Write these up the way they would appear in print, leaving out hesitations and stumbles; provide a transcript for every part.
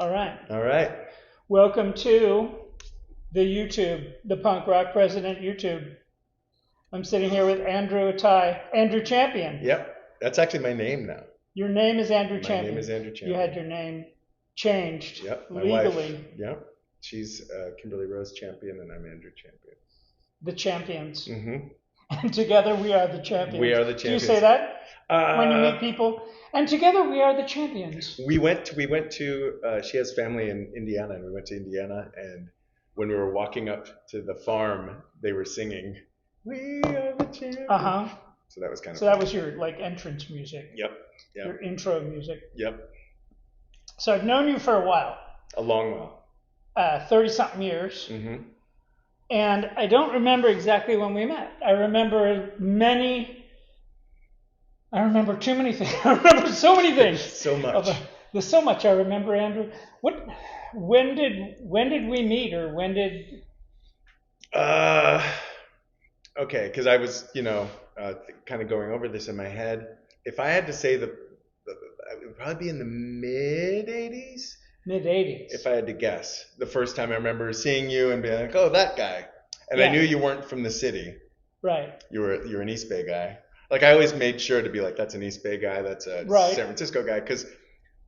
All right. All right. Welcome to the YouTube, the Punk Rock President YouTube. I'm sitting here with Andrew Atai, Andrew Champion. Yep. That's actually my name now. Your name is Andrew My Champion. name is Andrew You Champion. had your name changed Yep. My legally. wife. Yep. She's Kimberly Rose Champion, and I'm Andrew Champion. The champions. Mm-hmm. And together we are the champions. We are the champions. Do you say that when you meet people? And together we are the champions. We went to. She has family in Indiana, and we went to Indiana. And when we were walking up to the farm, they were singing, "We are the champions." Uh huh. So that was kind of. So that was your entrance music. Yep. Yep. Your intro music. Yep. So I've known you for a while. A long while. 30-something years. Mm-hmm. And I don't remember exactly when we met. I remember too many things. I remember so many things. So much. There's so much I remember, Andrew. When did we meet, or when did? Okay, because I was, kind of going over this in my head. If I had to say it would probably be in the mid '80s. Mid '80s. If I had to guess, the first time I remember seeing you and being like, "Oh, that guy," and Yeah. I knew you weren't from the city. Right. You're an East Bay guy. Like I always made sure to be like, "That's an East Bay guy. That's a San Francisco guy." Because,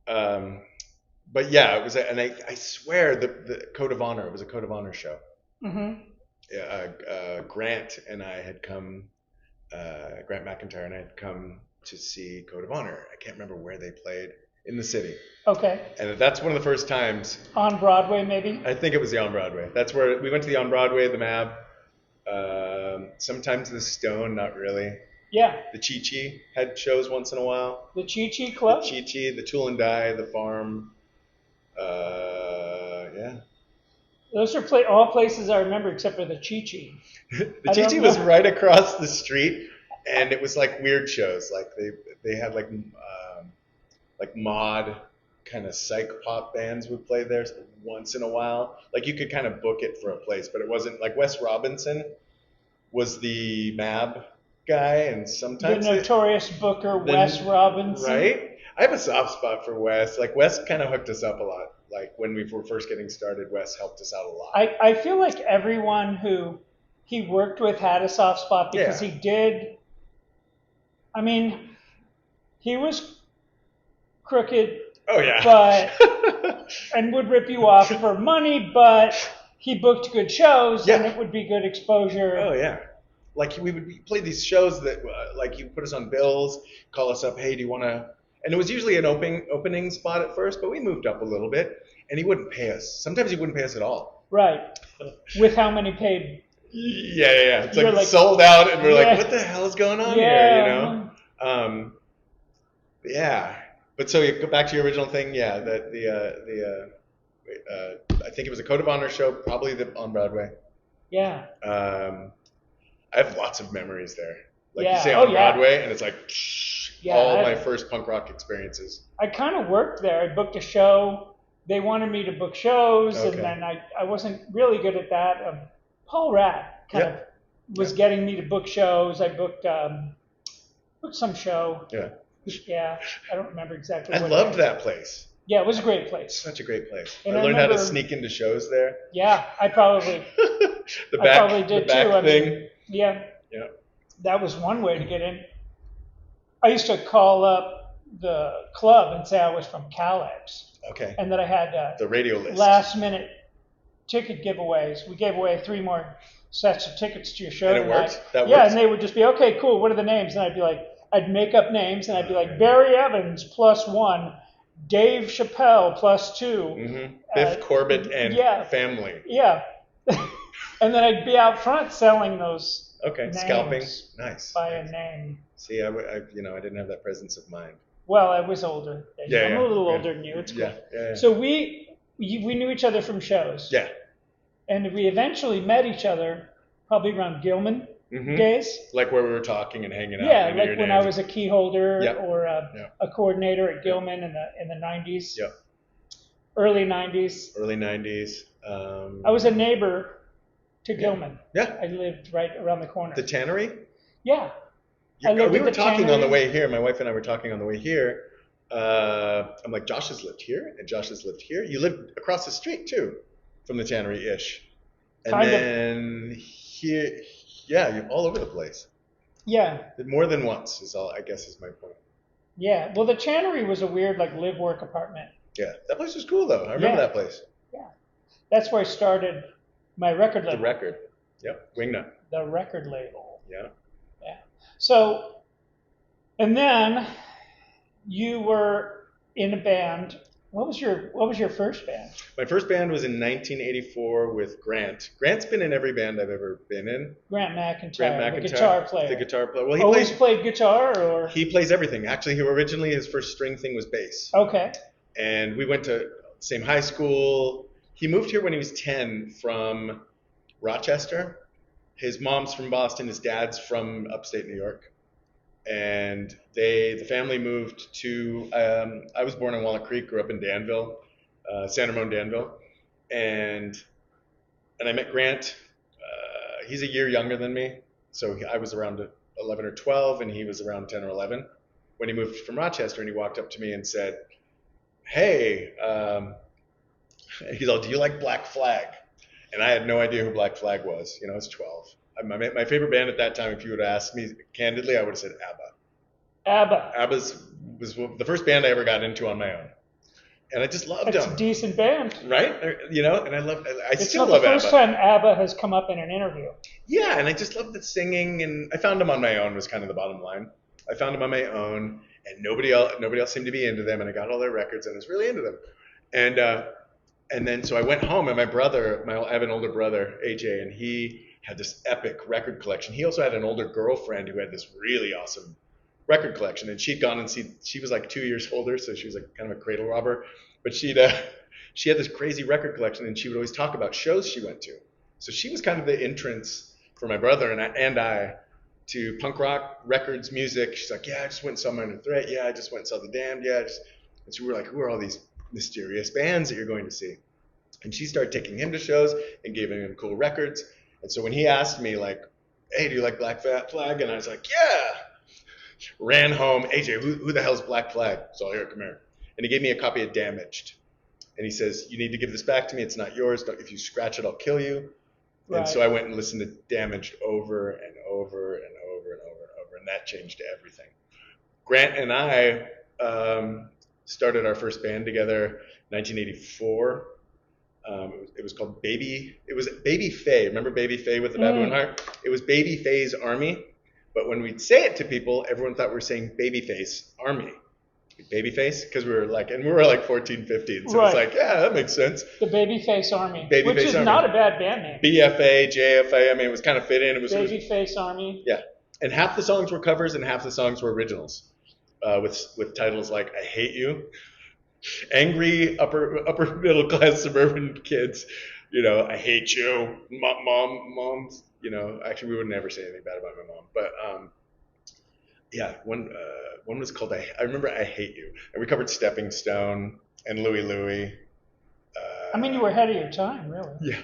but yeah, it was, and I swear the Code of Honor. It was a Code of Honor show. Mm-hmm. Grant and I had come. Grant McIntyre and I had come to see Code of Honor. I can't remember where they played. In the city. Okay. And that's one of the first times. On Broadway, maybe? I think it was the On Broadway. That's where we went to the On Broadway, the MAB. Sometimes the Stone, not really. Yeah. The Chi Chi had shows once in a while. The Chi Chi Club? The Chi Chi, the Tool and Die, the Farm. Yeah. Those are all places I remember except for the Chi Chi. The Chi Chi was right across the street, and it was like weird shows. Like they had like mod kind of psych pop bands would play there once in a while. Like you could kind of book it for a place, but it wasn't like Wes Robinson was the MAB guy, and sometimes the notorious booker Wes Robinson. Right? I have a soft spot for Wes. Like Wes kind of hooked us up a lot. Like when we were first getting started, Wes helped us out a lot. I feel like everyone who he worked with had a soft spot because he did. I mean, he was crooked. Oh yeah. But and would rip you off for money, but he booked good shows and it would be good exposure. Oh yeah. Like we would play these shows that like he put us on bills, call us up, hey, do you want to? And it was usually an opening spot at first, but we moved up a little bit, and he wouldn't pay us. Sometimes he wouldn't pay us at all. Right. With how many paid? Yeah. It's like sold out, and we're like, what the hell is going on here? Yeah. But so you go back to your original thing, yeah. I think it was a Code of Honor show, probably on Broadway. Yeah. I have lots of memories there. Like you say on Broadway, and it's like my first punk rock experiences. I kind of worked there. I booked a show. They wanted me to book shows, and then I wasn't really good at that. Paul Ratt kind of was getting me to book shows. I booked some show. Yeah. Yeah, I don't remember exactly. I loved that place. Yeah, it was a great place. Such a great place. And I learned how to sneak into shows there. Yeah, I probably. the back, I probably did the back too. thing. I mean, yeah. Yeah. That was one way to get in. I used to call up the club and say I was from Calex. Okay. And that I had the radio list. Last minute ticket giveaways. We gave away 3 more sets of tickets to your show tonight. Worked? That yeah, worked? And they would just be, okay, cool, what are the names? And I'd be like, I'd make up names, and I'd be like, Barry Evans +1, Dave Chappelle +2. Mm-hmm. Biff Corbett and family. Yeah. And then I'd be out front selling those names scalping. Nice. By a name. See, I didn't have that presence of mind. Well, I was older. I'm a little older than you. It's cool. Yeah. So we knew each other from shows. Yeah. And we eventually met each other probably around Gilman days. Like where we were talking and hanging out. Yeah, like when I was a key holder or a coordinator at Gilman in the 90s. Yeah. Early 90s. Early 90s. I was a neighbor to Gilman. Yeah. I lived right around the corner. The Tannery? Yeah. We were talking on the way here. My wife and I were talking on the way here. I'm like, Josh has lived here, and Josh has lived here. You lived across the street too, from the tannery-ish, and Kind of. then here, yeah, you're all over the place. Yeah. More than once is all, I guess, is my point. Yeah. Well, the Channery was a weird like live work apartment. Yeah, that place was cool though. I remember Yeah. that place. Yeah. That's where I started my record The label. record. Yep. Wingnut. The record label. Yeah. Yeah. So, and then you were in a band. What was your first band? My first band was in 1984 with Grant. Grant's been in every band I've ever been in. Grant McIntyre, Grant the McIntyre, guitar player. the guitar player. Well, he always plays. Played guitar, or He plays everything. Actually, he originally his first string thing was bass. okay. And we went to the same high school. He moved here when he was 10 from Rochester. His mom's from Boston. His dad's from upstate New York. And the family moved to. I was born in Walnut Creek, grew up in Danville, San Ramon, Danville, and I met Grant. He's a year younger than me, so I was around 11 or 12, and he was around 10 or 11 when he moved from Rochester. And he walked up to me and said, "Hey," he's all, "Do you like Black Flag?" And I had no idea who Black Flag was. I was 12. My favorite band at that time, if you would have asked me candidly, I would have said ABBA. ABBA. ABBA was the first band I ever got into on my own, and I just loved them. It's a decent band, right? And I still It's not love the first ABBA. time ABBA has come up in an interview. Yeah, and I just love the singing, and I found them on my own was kind of the bottom line. I found them on my own, and nobody else seemed to be into them, and I got all their records, and I was really into them. And then so I went home, and I have an older brother, AJ, and he had this epic record collection. He also had an older girlfriend who had this really awesome record collection, and she'd gone and she was like 2 years older, so she was like kind of a cradle robber, but she had this crazy record collection, and she would always talk about shows she went to. So she was kind of the entrance for my brother and I to punk rock, records, music. She's like, "Yeah, I just went and saw Minor Threat. Yeah, I just went and saw The Damned. Yeah." And so we were like, "Who are all these mysterious bands that you're going to see?" And she started taking him to shows and giving him cool records. And so when he asked me, like, "Hey, do you like Black Flag?" And I was like, "Yeah." Ran home. "AJ, who the hell's Black Flag?" So here, come here. And he gave me a copy of Damaged. And he says, "You need to give this back to me. It's not yours. If you scratch it, I'll kill you." Right. And so I went and listened to Damaged over and over and over and over and over. And that changed everything. Grant and I started our first band together in 1984. It was called It was Baby Faye. Remember Baby Faye with the baboon heart? It was Baby Faye's Army. But when we'd say it to people, everyone thought we were saying Babyface Army. Babyface? Because we were like 14, 15. So it's like, yeah, that makes sense. The Babyface Army. Babyface which is Army. Not a bad band name. BFA, JFA. I mean, it was kind of fit in. Babyface Army. Yeah. And half the songs were covers and half the songs were originals. With titles like I Hate You. Angry upper middle class suburban kids, I hate you, moms, actually we would never say anything bad about my mom, but yeah, one was called I remember I Hate You, and we covered Stepping Stone and Louie Louie. I mean, you were ahead of your time, really. Yeah,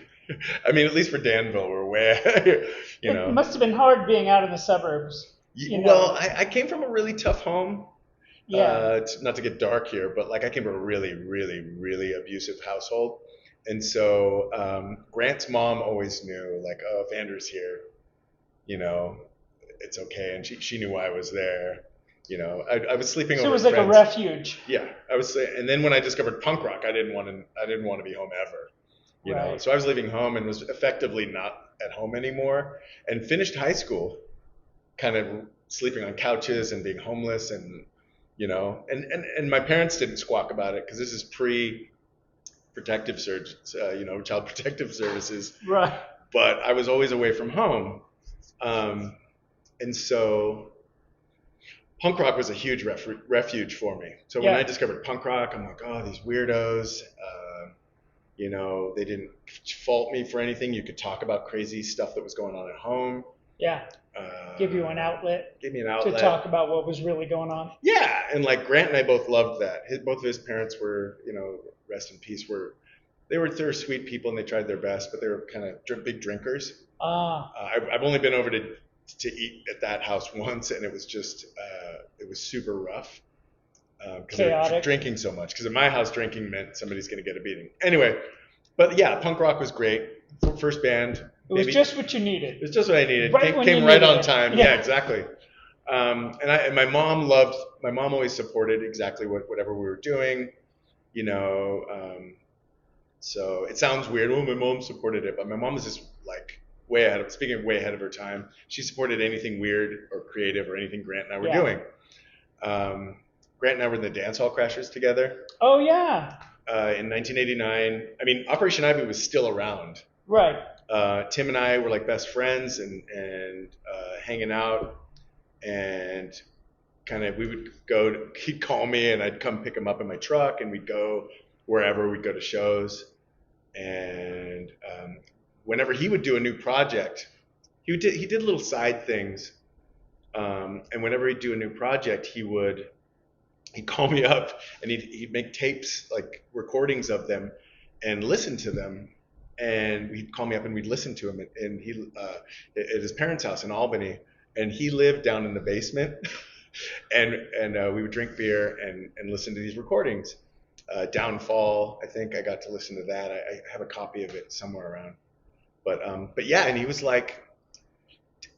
I mean, at least for Danville, we're way, It must have been hard being out in the suburbs. Well, I came from a really tough home. Yeah. Not to get dark here, but like I came from a really, really, really abusive household. And so Grant's mom always knew, like, oh, if Andrew's here, it's okay. And she knew why I was there. I was sleeping over. So it was like friends. A refuge. Yeah, and then when I discovered punk rock, I didn't want to be home ever. Right. So I was leaving home and was effectively not at home anymore. And finished high school, kind of sleeping on couches and being homeless and. And my parents didn't squawk about it because this is pre-protective child protective services. Right. But I was always away from home, and so punk rock was a huge refuge for me. So when I discovered punk rock, I'm like, oh, these weirdos. They didn't fault me for anything. You could talk about crazy stuff that was going on at home. Yeah. Give you an outlet. Give me an outlet. To talk about what was really going on. Yeah, and like Grant and I both loved that. Both of his parents were, rest in peace, they were sweet people and they tried their best, but they were kind of big drinkers. I've only been over to eat at that house once, and it was just it was super rough. because they're drinking so much. Because in my house, drinking meant somebody's going to get a beating. Anyway, but yeah, punk rock was great. First band. It was just what you needed. It was just what I needed. Came right on time. Yeah, exactly. And my mom always supported exactly whatever we were doing, you know. So it sounds weird. Oh, my mom supported it, but my mom was just like way ahead of her time. She supported anything weird or creative or anything Grant and I were doing. Grant and I were in the Dancehall Crashers together. Oh yeah. In 1989. I mean, Operation Ivy was still around. Right. Tim and I were like best friends and hanging out, and kind of he'd call me and I'd come pick him up in my truck and we'd go wherever, we'd go to shows. And whenever he would do a new project, he did little side things. And whenever he'd do a new project, he'd call me up and he'd make tapes, like recordings of them, and listen to them. And he'd call me up and we'd listen to him. And he at his parents' house in Albany, and he lived down in the basement. and we would drink beer and listen to these recordings. Downfall, I think I got to listen to that. I have a copy of it somewhere around. But yeah, and he was like,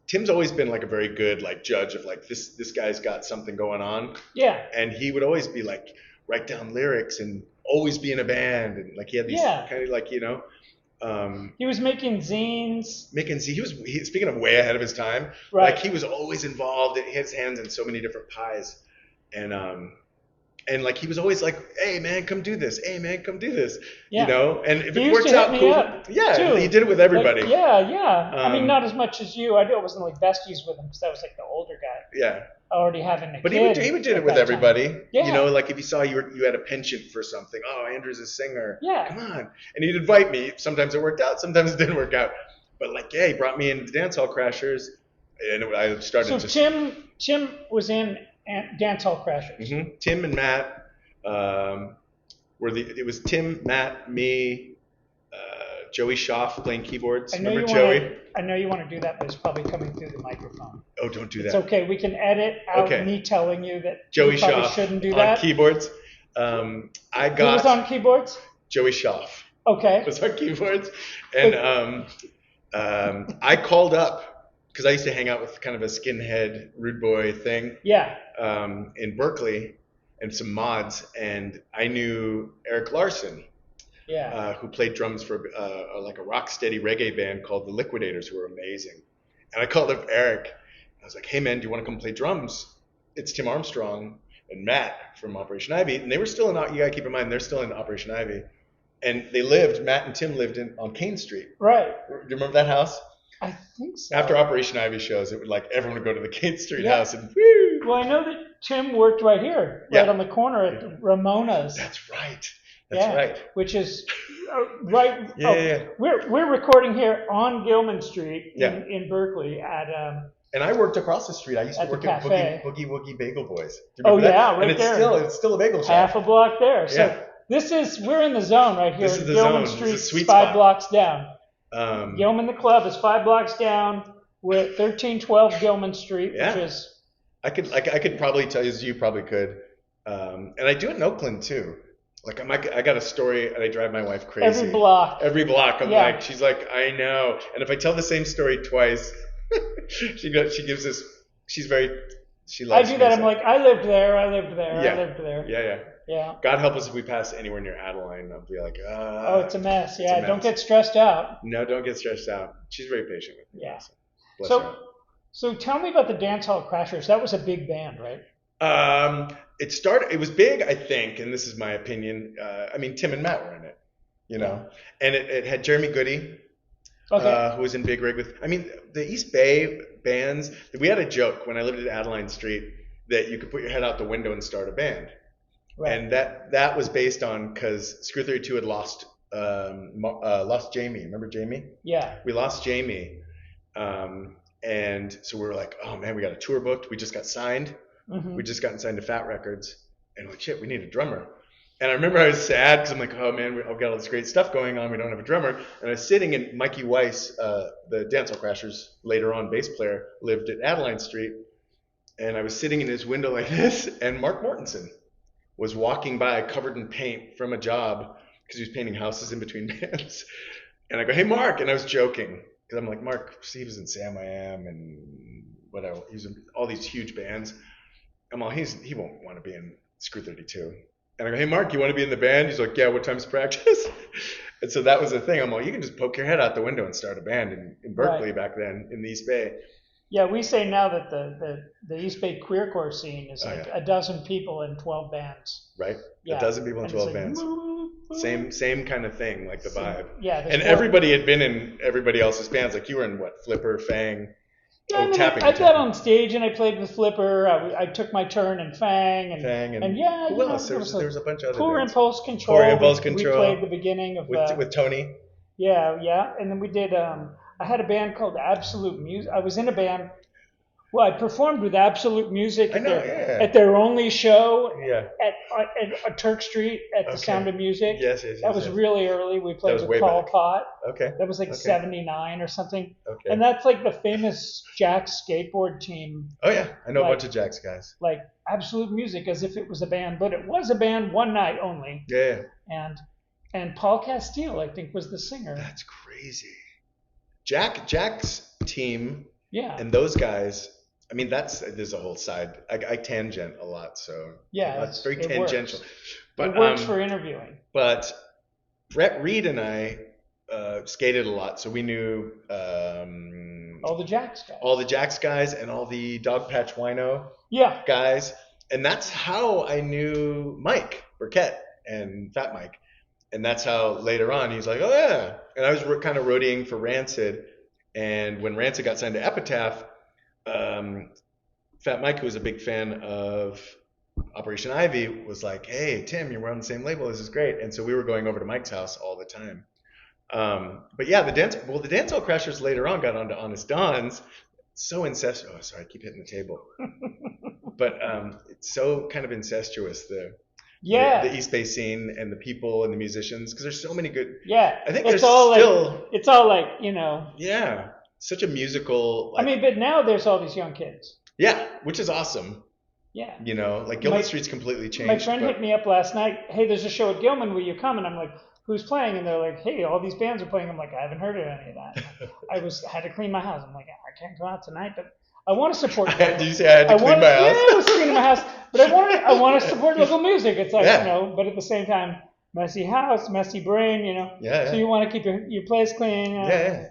Tim's always been like a very good like judge of like this guy's got something going on. Yeah. And he would always be like write down lyrics and always be in a band, and like he had these kind of like, you know. He was making zines. He was speaking of way ahead of his time. Right. Like he was always involved. He had his hands in so many different pies, and like he was always like, "Hey man, come do this. Hey man, come do this." Yeah. You know, and if he it works out cool, too. He did it with everybody. Like, yeah. I mean, not as much as you. I wasn't like besties with him because I was like the older guy. Yeah. Already having a kid. But he would do it with everybody. Yeah. You know, like if he saw you had a penchant for something. Oh, Andrew's a singer. Yeah. Come on. And he'd invite me. Sometimes it worked out. Sometimes it didn't work out. But like, yeah, he brought me into the Dancehall Crashers, and I started. So Tim was in Dancehall Crashers. Mm-hmm. Tim and Matt it was Tim, Matt, me, Joey Schaff playing keyboards. Remember Joey? I know you want to do that, but it's probably coming through the microphone. Oh, don't do that. It's okay. We can edit out me telling you that Joey you probably Schaff shouldn't do that. On keyboards. Who was on keyboards? Joey Schaff. Okay. Was on keyboards. And I called up because I used to hang out with kind of a skinhead rude boy thing. Yeah. In Berkeley, and some mods, and I knew Eric Larson. Yeah. Who played drums for like a rock steady reggae band called the Liquidators, who were amazing. And I called up Eric. I was like, "Hey man, do you want to come play drums?" It's Tim Armstrong and Matt from Operation Ivy, and they were still in. You gotta keep in mind they're still in Operation Ivy, and Matt and Tim lived on Kane Street. Right. Do you remember that house? I think so. After Operation Ivy shows, it would like everyone would go to the Kane Street house and woo. Well, I know that Tim worked right here, right on the corner at Ramona's. That's right. That's right. Which is right. Yeah. We're recording here on Gilman Street in Berkeley at. And I worked across the street. I used to work at Boogie Woogie Bagel Boys. Oh yeah, right there. And it's still a bagel shop. Half a block there. So we're in the zone right here. This is the Gilman zone. Street, 5 blocks down. Gilman the Club is 5 blocks down. We're at 1312 Gilman Street, which is. I could probably tell you, as you probably could, and I do it in Oakland too. Like I got a story, and I drive my wife crazy. Every block. I'm like, she's like, I know. And if I tell the same story twice, she gives this. She loves. I do that. Me, I'm like, I lived there. Yeah. God help us if we pass anywhere near Adeline. I'll be like, oh, it's a mess. Yeah, it's a mess. Don't get stressed out. No, don't get stressed out. She's very patient with me. Yeah. So tell me about the Dancehall Crashers. That was a big band, right? It was big, I think, and this is my opinion. I mean, Tim and Matt were in it, you know, and it had Jeremy Goody, who was in Big Rig with. I mean, the East Bay bands. We had a joke when I lived at Adeline Street that you could put your head out the window and start a band, and that was based on because Screw 32 had lost Jamie. Remember Jamie? Yeah. We lost Jamie. And so we were like, oh man, we got a tour booked. We just got signed. Mm-hmm. We just gotten signed to Fat Records. And we're like, shit, we need a drummer. And I remember I was sad because I'm like, oh man, I've got all this great stuff going on. We don't have a drummer. And I was sitting in Mikey Weiss, the Dancehall Crashers, later on bass player, lived at Adeline Street. And I was sitting in his window like this. And Mark Mortensen was walking by covered in paint from a job because he was painting houses in between bands. And I go, hey, Mark. And I was joking because I'm like, Mark, Steve was in Sam I Am and whatever. He's in all these huge bands. I'm all, he won't want to be in Screw 32. And I go, hey, Mark, you want to be in the band? He's like, yeah, what time's practice? And so that was the thing. I'm like, you can just poke your head out the window and start a band in Berkeley back then in the East Bay. Yeah, we say now that the East Bay queercore scene is like a dozen people in 12 bands. Right? Yeah. A dozen people in 12 like, bands. Same kind of thing, like the vibe. Yeah. And everybody had been in everybody else's bands. Like you were in what? Flipper, Fang. Yeah, Tapping. I got on stage and I played with Flipper. I took my turn in Fang and yeah. Who else? There was a bunch of other Poor bands. Impulse Control. Poor Impulse Control. We played the beginning of with Tony. Yeah, and then we did. I had a band called Absolute Music. I was in a band. Well, I performed with Absolute Music at their only show at Turk Street at the Sound of Music. Yes. That was really early. We played with Paul Pott. Okay. That was like 79 or something. Okay. And that's like the famous Jack's skateboard team. Oh yeah, I know a bunch of Jack's guys. Like Absolute Music, as if it was a band, but it was a band one night only. Yeah. And Paul Castile, I think, was the singer. That's crazy. Jack's team. Yeah. And those guys. I mean, there's a whole side. I tangent a lot, so that's very tangential. But it works for interviewing. But Brett Reed and I skated a lot, so we knew all the Jack's guys, and all the Dogpatch Wino guys, and that's how I knew Mike Burkett and Fat Mike, and that's how later on he's like, oh yeah, and I was kind of roadieing for Rancid, and when Rancid got signed to Epitaph. Fat Mike, who was a big fan of Operation Ivy, was like, hey, Tim, you're on the same label. This is great. And so we were going over to Mike's house all the time. But yeah, the Dancehall Crashers later on got onto Honest Don's. So incestuous. Oh, sorry, I keep hitting the table. But it's so kind of incestuous, the East Bay scene and the people and the musicians, because there's so many good. Yeah. I think it's all like, you know. Yeah. Such a musical. I mean, but now there's all these young kids. Yeah, which is awesome. Yeah. You know, like Gilman Street's completely changed. My friend hit me up last night. Hey, there's a show at Gilman. Will you come? And I'm like, who's playing? And they're like, hey, all these bands are playing. I'm like, I haven't heard of any of that. I had to clean my house. I'm like, I can't go out tonight, but I want to support. Did you say I had to clean my house? Yeah, I was cleaning my house, but I want to support local music. It's like you know, but at the same time, messy house, messy brain. You know. Yeah. So you want to keep your place clean. Yeah.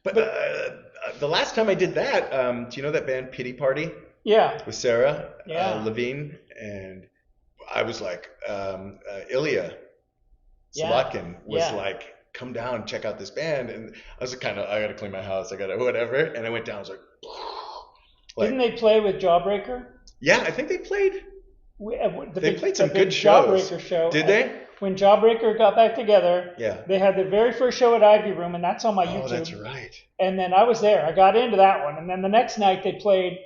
But the last time I did that, do you know that band Pity Party? Yeah. With Sarah Levine, and I was like, Ilya Slotkin was like, come down, check out this band, and I was kind of, I gotta clean my house, I gotta whatever, and I went down, I was like didn't they play with Jawbreaker? Yeah, I think they played. They played some good shows. Jawbreaker show. Did they? When Jawbreaker got back together, they had their very first show at Ivy Room, and that's on my YouTube. Oh, that's right. And then I was there. I got into that one. And then the next night they played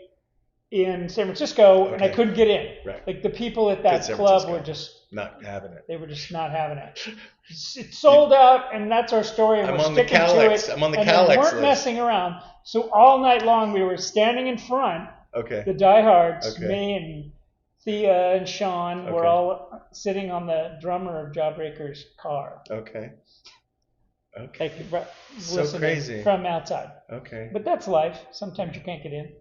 in San Francisco, and I couldn't get in. Right. Like the people at that club were just not having it. They were just not having it. It sold out, and that's our story. And we're sticking to it. I'm on the and Calex we weren't list. messing around. So all night long we were standing in front. Okay. The diehards, me and Thea and Sean were all sitting on the drummer of Jawbreaker's car. Okay. Like, so crazy. From outside. Okay. But that's life. Sometimes you can't get in.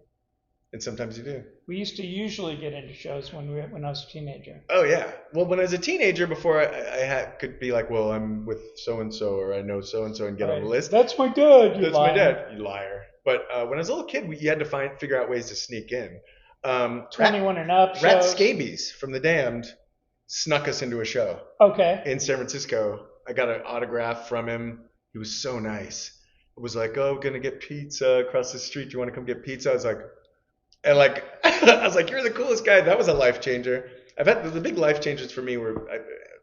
And sometimes you do. We used to usually get into shows when I was a teenager. Oh yeah. Well, when I was a teenager, before I could be like, well, I'm with so and so, or I know so and so, and get on the list. That's my dad. That's my dad. You liar. But when I was a little kid, you had to figure out ways to sneak in. 21 and up. Rat Scabies from The Damned snuck us into a show. Okay. In San Francisco. I got an autograph from him. He was so nice. It was like, oh, we're going to get pizza across the street. Do you want to come get pizza? I was like, you're the coolest guy. That was a life changer. I've had the big life changers for me were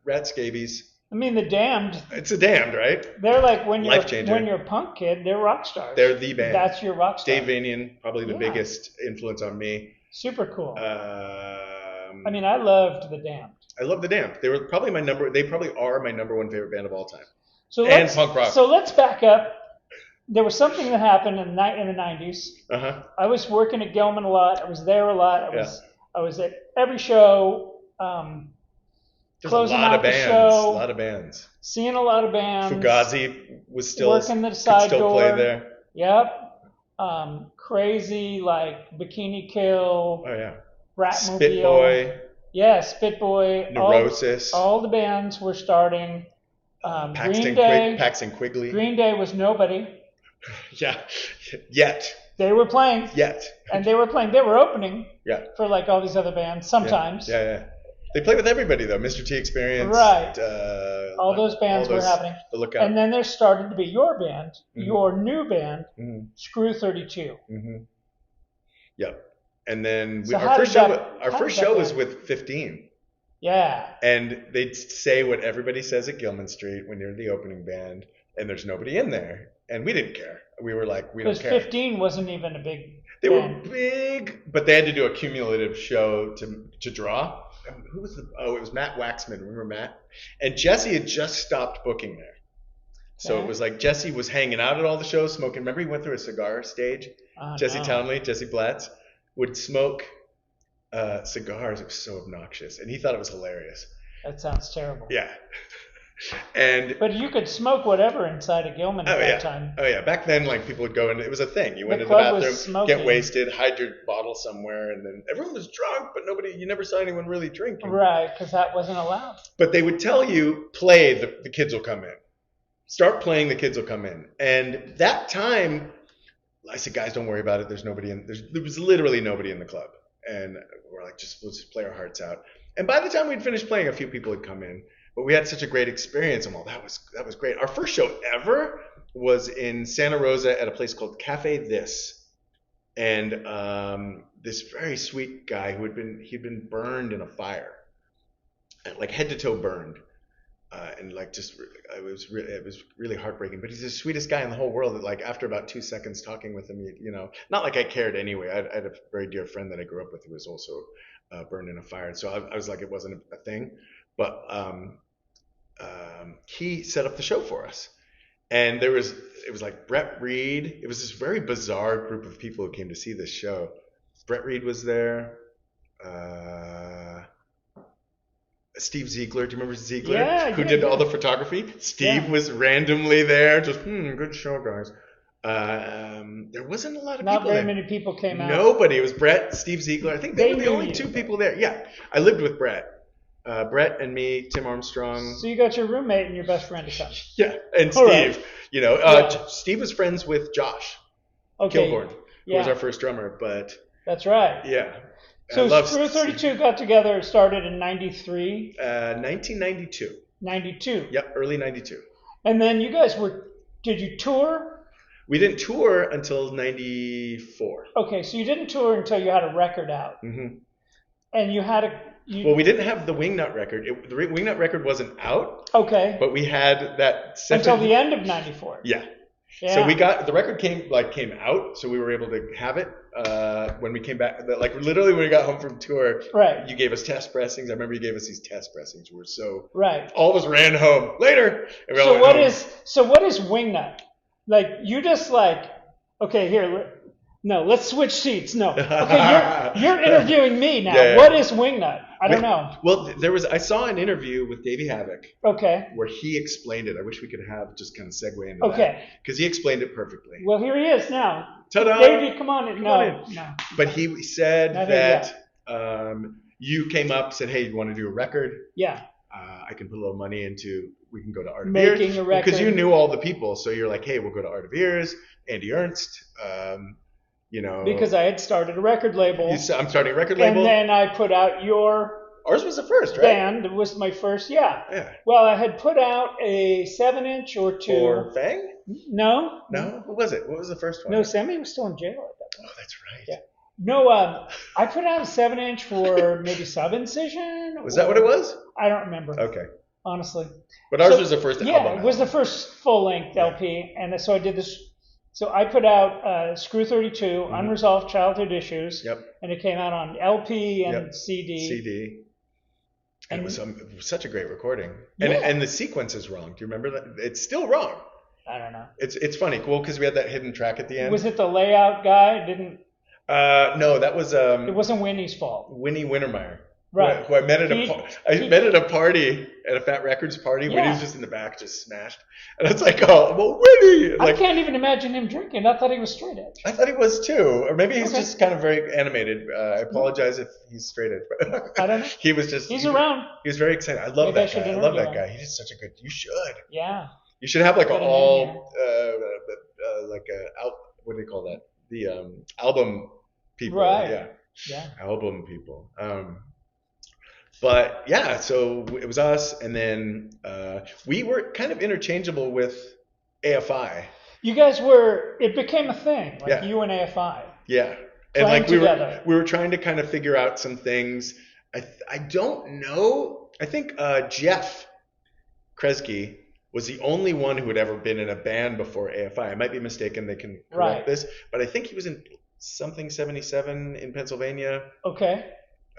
Rat Scabies. I mean, The Damned. It's The Damned, right? They're like when you're a punk kid, they're rock stars. They're the band. That's your rock star. Dave Vanian, probably the biggest influence on me. Super cool. I mean, I loved The Damned. I love The Damned. They were probably they probably are my number one favorite band of all time. And punk rock. So let's back up. There was something that happened in the 90s. Uh-huh. I was working at Gilman a lot. I was there a lot. I was at every show, There's a closing lot out of the bands. show, A lot of bands. seeing a lot of bands. Fugazi was still working the could side still door. play there. Yep. Crazy like Bikini Kill. Oh yeah. Bratmobile. Spit Boy. Yeah, Spit Boy. Neurosis. All the bands were starting. Paxton Green Day. Paxton Quigley. Green Day was nobody. Yeah. Yet. They were playing. Yet. And they were playing. They were opening. Yeah. For like all these other bands sometimes. Yeah. They play with everybody though. Mr. T Experience. Right. All those bands were happening. The Lookout. And then there started to be your band, your new band, Screw 32. Yep. And then So our first show was with 15. Yeah. And they'd say what everybody says at Gilman Street when you're the opening band, and there's nobody in there. And we didn't care. We were like, we don't care. Because 15 wasn't even a big They band. were big, but they had to do a cumulative show to draw. Who was it was Matt Waxman. Remember Matt? And Jesse had just stopped booking there. So it was like Jesse was hanging out at all the shows, smoking. Remember he went through a cigar stage? Jesse Townley, Jesse Blatz, would smoke cigars. It was so obnoxious. And he thought it was hilarious. That sounds terrible. Yeah. But you could smoke whatever inside of Gilman at that time. Oh yeah, back then like people would go and it was a thing. You went to the club bathroom, get wasted, hide your bottle somewhere, and then everyone was drunk, but you never saw anyone really drinking. Right, because that wasn't allowed. But they would tell you, play, the kids will come in. Start playing, the kids will come in. And that time, I said, guys, don't worry about it. There's nobody in. There was literally nobody in the club, and we're like, let's just play our hearts out. And by the time we'd finished playing, a few people had come in. But we had such a great experience. I'm all, that was great. Our first show ever was in Santa Rosa at a place called Cafe This. And this very sweet guy he'd been burned in a fire, like head to toe burned. And like just it was really heartbreaking. But he's the sweetest guy in the whole world. That like after about 2 seconds talking with him, not like I cared anyway. I had a very dear friend that I grew up with who was also burned in a fire. So I was like, it wasn't a thing. But he set up the show for us, and it was like Brett Reed. It was this very bizarre group of people who came to see this show. Brett Reed was there. Steve Ziegler. Do you remember Ziegler? Yeah. Who did all the photography? Steve was randomly there. Just good show, guys. There wasn't a lot of people. Not very many people came out. Nobody. It was Brett, Steve Ziegler. I think they were the only two people there. Yeah, I lived with Brett. Brett and me, Tim Armstrong. So you got your roommate and your best friend to come. Yeah, and Steve. Right. Steve was friends with Josh Kilborn, who was our first drummer. But that's right. Yeah. So Screw 32 got together. Started in '93. 1992. 92. Yep, early '92. And then you guys did you tour? We didn't tour until '94. Okay, so you didn't tour until you had a record out. Mm-hmm. And you had well, we didn't have the Wingnut record. The Wingnut record wasn't out. Okay. But we had that until the end of '94. Yeah. So we got the record came out, so we were able to have it when we came back. Like literally when we got home from tour, right? You gave us test pressings. I remember you gave us these test pressings. We were so right. All of us ran home later. And we so what is Wingnut? Like you just like okay here. No, let's switch seats. No. Okay, you're interviewing me now. Yeah. What is Wingnut? I don't know. Well, I saw an interview with Davey Havoc. Okay. Where he explained it. I wish we could have just kind of segue into that. Because he explained it perfectly. Well, here he is now. Ta-da! Davey, come on in. No. But he said that you came up, said, hey, you want to do a record? Yeah. I can put a little money into, we can go to Art of Ears. Making a record. Because you knew all the people. So you're like, hey, we'll go to Art of Ears, Andy Ernst, because I had started a record label. I'm starting a record label. And then I put out Ours was the first, right? Band. It was my first, yeah. Well, I had put out a 7-inch or two. For Fang? No. What was it? What was the first one? No, Sammy was still in jail at that point. Oh, that's right. Yeah. No, I put out a 7-inch for maybe Sub-Incision. Was that what it was? I don't remember. Okay. Honestly. But ours was the first album. Yeah, it was the first full-length LP. And so I did this. So I put out Screw 32, Unresolved Childhood Issues. Yep. And it came out on LP and CD. And it was such a great recording. And the sequence is wrong. Do you remember that? It's still wrong. I don't know. It's funny. Well, because we had that hidden track at the end. Was it the layout guy? No, that was It wasn't Winnie's fault. Winnie Wintermeyer. Right. Who I met at met at a party, at a Fat Records party. Yeah. Winnie was just in the back, just smashed. And it's like, oh, well, Winnie! I can't even imagine him drinking. I thought he was straight edge. I thought he was too. Or maybe he's just kind of very animated. I apologize if he's straight edge. But I don't know. He was just... He's around. He was very excited. I love that guy. I love that guy. He did such a good... You should. Yeah. You should have like what do they call that? The album people. Right. Yeah. Album people. But yeah, so it was us, and then we were kind of interchangeable with AFI. You guys were. It became a thing, like you and AFI. Yeah, and like we were trying to kind of figure out some things. I don't know. I think Jeff Kresge was the only one who had ever been in a band before AFI. I might be mistaken. They can correct this, but I think he was in something 77 in Pennsylvania. Okay.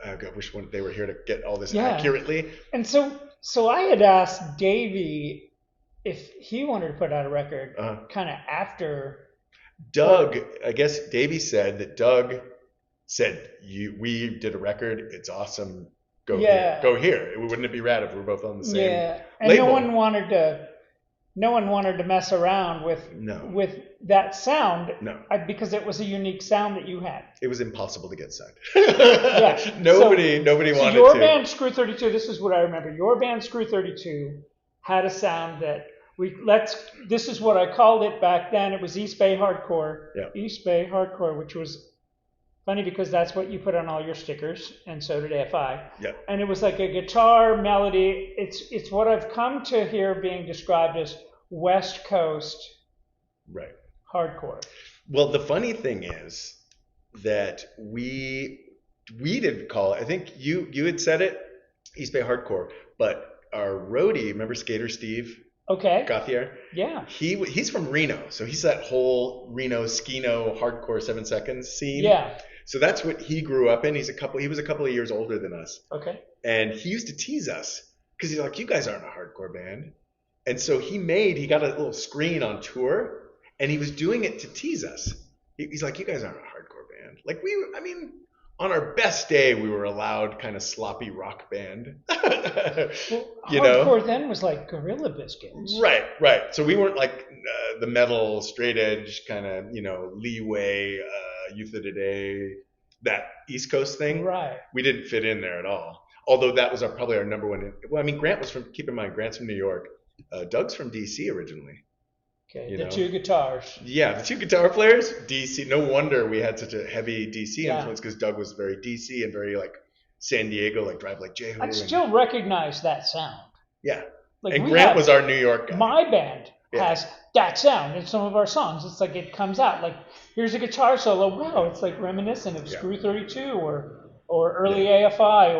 I wish they were here to get all this accurately. And so I had asked Davey if he wanted to put out a record kind of after. Doug, I guess Davey said that Doug said, we did a record. It's awesome. Go here. Wouldn't it be rad if we were both on the same and label? No one wanted to mess around with that sound because it was a unique sound that you had. It was impossible to get signed. Nobody wanted to. Your band Screw 32, this is what I remember. Your band Screw 32 had a sound that this is what I called it back then. It was East Bay Hardcore. Yeah. East Bay Hardcore, which was funny because that's what you put on all your stickers, and so did AFI. Yeah. And it was like a guitar melody. It's what I've come to hear being described as West Coast hardcore. Well, the funny thing is that we didn't call it. I think you had said it, East Bay Hardcore, but our roadie, remember Skater Steve? Okay. Gauthier? Yeah. He's from Reno, so he's that whole Reno Skino hardcore 7 seconds scene. Yeah. So that's what he grew up in. He was a couple of years older than us. Okay. And he used to tease us because he's like, you guys aren't a hardcore band. And so he got a little screen on tour, and he was doing it to tease us. He's like, you guys aren't a hardcore band. Like on our best day, we were allowed kind of sloppy rock band. Hardcore then was like Gorilla Biscuits. Right. So we weren't like the metal, straight edge kind of, leeway, Youth of Today, that East Coast thing. Right. We didn't fit in there at all. Although that was probably our number one. Grant was keep in mind, Grant's from New York. Doug's from DC originally. Okay, the two guitars. Yeah, the two guitar players, DC. No wonder we had such a heavy DC influence because Doug was very DC and very like San Diego, like Drive Like J-Ho. I still recognize that sound. Yeah, and Grant was our New York guy. My band has that sound in some of our songs. It's like it comes out like here's a guitar solo. Wow, it's like reminiscent of Screw 32 or early AFI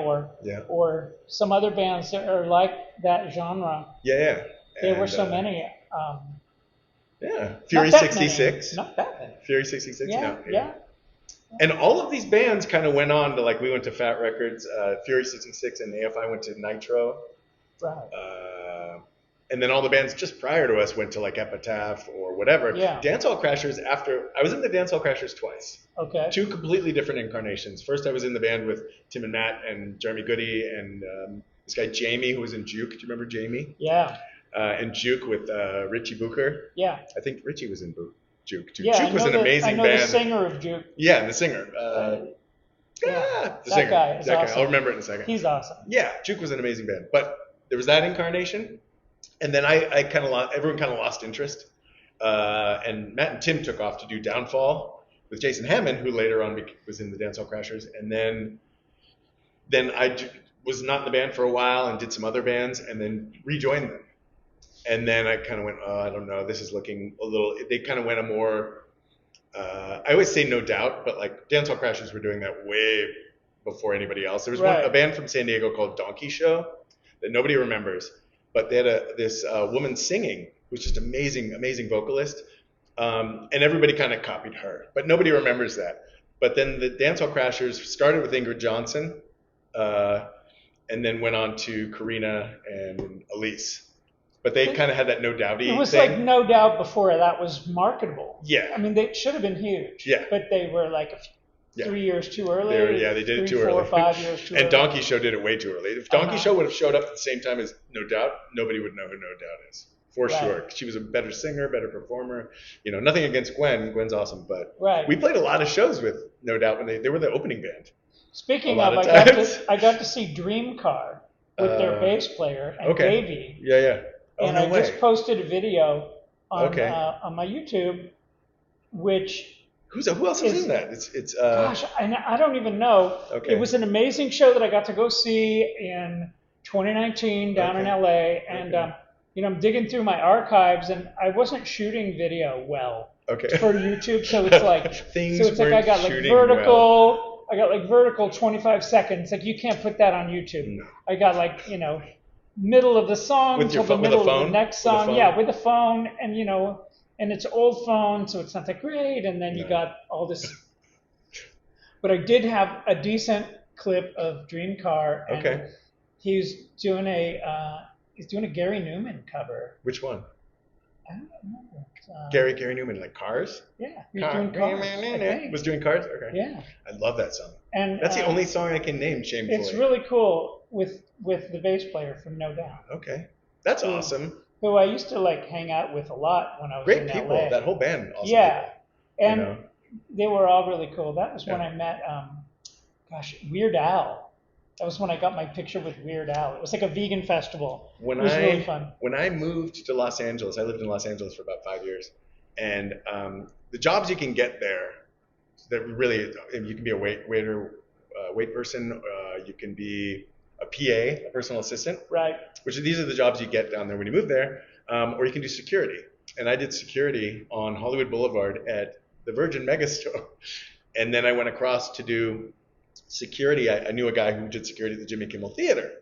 or some other bands that are like that genre. Yeah. There were so many. Fury 66. Not that many. Fury 66. Yeah. And all of these bands kind of went on to we went to Fat Records, Fury 66, and AFI went to Nitro. Right. And then all the bands just prior to us went to like Epitaph or whatever. Yeah. Dancehall Crashers I was in the Dancehall Crashers twice. Okay. Two completely different incarnations. First, I was in the band with Tim and Matt and Jeremy Goody and this guy Jamie who was in Juke. Do you remember Jamie? Yeah. And Juke with Richie Booker. Yeah. I think Richie was in Juke too. Yeah, Juke was an amazing band. I know the singer of Juke. Yeah, the singer. That guy is awesome. I'll remember it in a second. He's awesome. Yeah, Juke was an amazing band. But there was that incarnation. And then I kind of everyone kind of lost interest. And Matt and Tim took off to do Downfall with Jason Hammond, who later on was in the Dancehall Crashers. And then I was not in the band for a while and did some other bands and then rejoined them. And then I kind of went, I don't know, this is looking a little, they kind of went a more, I always say No Doubt, but like Dancehall Crashers were doing that way before anybody else. There was a band from San Diego called Donkey Show that nobody remembers, but they had this woman singing, who's just amazing, amazing vocalist. And everybody kind of copied her, but nobody remembers that. But then the Dancehall Crashers started with Ingrid Johnson, and then went on to Karina and Elise. But they kind of had that No Doubty thing. It was like No Doubt before that was marketable. Yeah. I mean, they should have been huge. Yeah. But they were like Yeah. 3 years too early. They did it too 3, 4, early. 5 years too early. And Donkey Show did it way too early. If Donkey Show would have showed up at the same time as No Doubt, nobody would know who No Doubt is. For sure. She was a better singer, better performer. Nothing against Gwen. Gwen's awesome. But we played a lot of shows with No Doubt when they were the opening band. Speaking of, I got to see Dream Car with their bass player and Davey. Yeah. Oh, and no I way. just posted a video on my YouTube, which... Who else is in that? It's gosh, I don't even know. Okay. It was an amazing show that I got to go see in 2019 down in LA, and I'm digging through my archives, and I wasn't shooting video well for YouTube, so it's like I got like vertical. Well. I got like vertical 25 seconds. Like you can't put that on YouTube. No. I got like middle of the song until the middle of the next song. Yeah, with the phone, and and it's old phone, so it's not that great. And then you got all this. But I did have a decent clip of Dream Car. And he's doing a Gary Newman cover. Which one? I don't remember. Gary Newman, like Cars? Yeah, he was doing Cars. Was doing Cars? Okay. Yeah. I love that song. And that's the only song I can name shamefully. It's really cool with the bass player from No Doubt. Okay. That's awesome. Who I used to like hang out with a lot when I was in LA. Great people. That whole band. Awesome people. And they were all really cool. That was when I met, Weird Al. That was when I got my picture with Weird Al. It was like a vegan festival. It was really fun. When I moved to Los Angeles, I lived in Los Angeles for about 5 years, and the jobs you can get there, that really, you can be a wait person, you can be a PA, a personal assistant. Right. These are the jobs you get down there when you move there, or you can do security. And I did security on Hollywood Boulevard at the Virgin Megastore, and then I went across to do security. I knew a guy who did security at the Jimmy Kimmel Theater,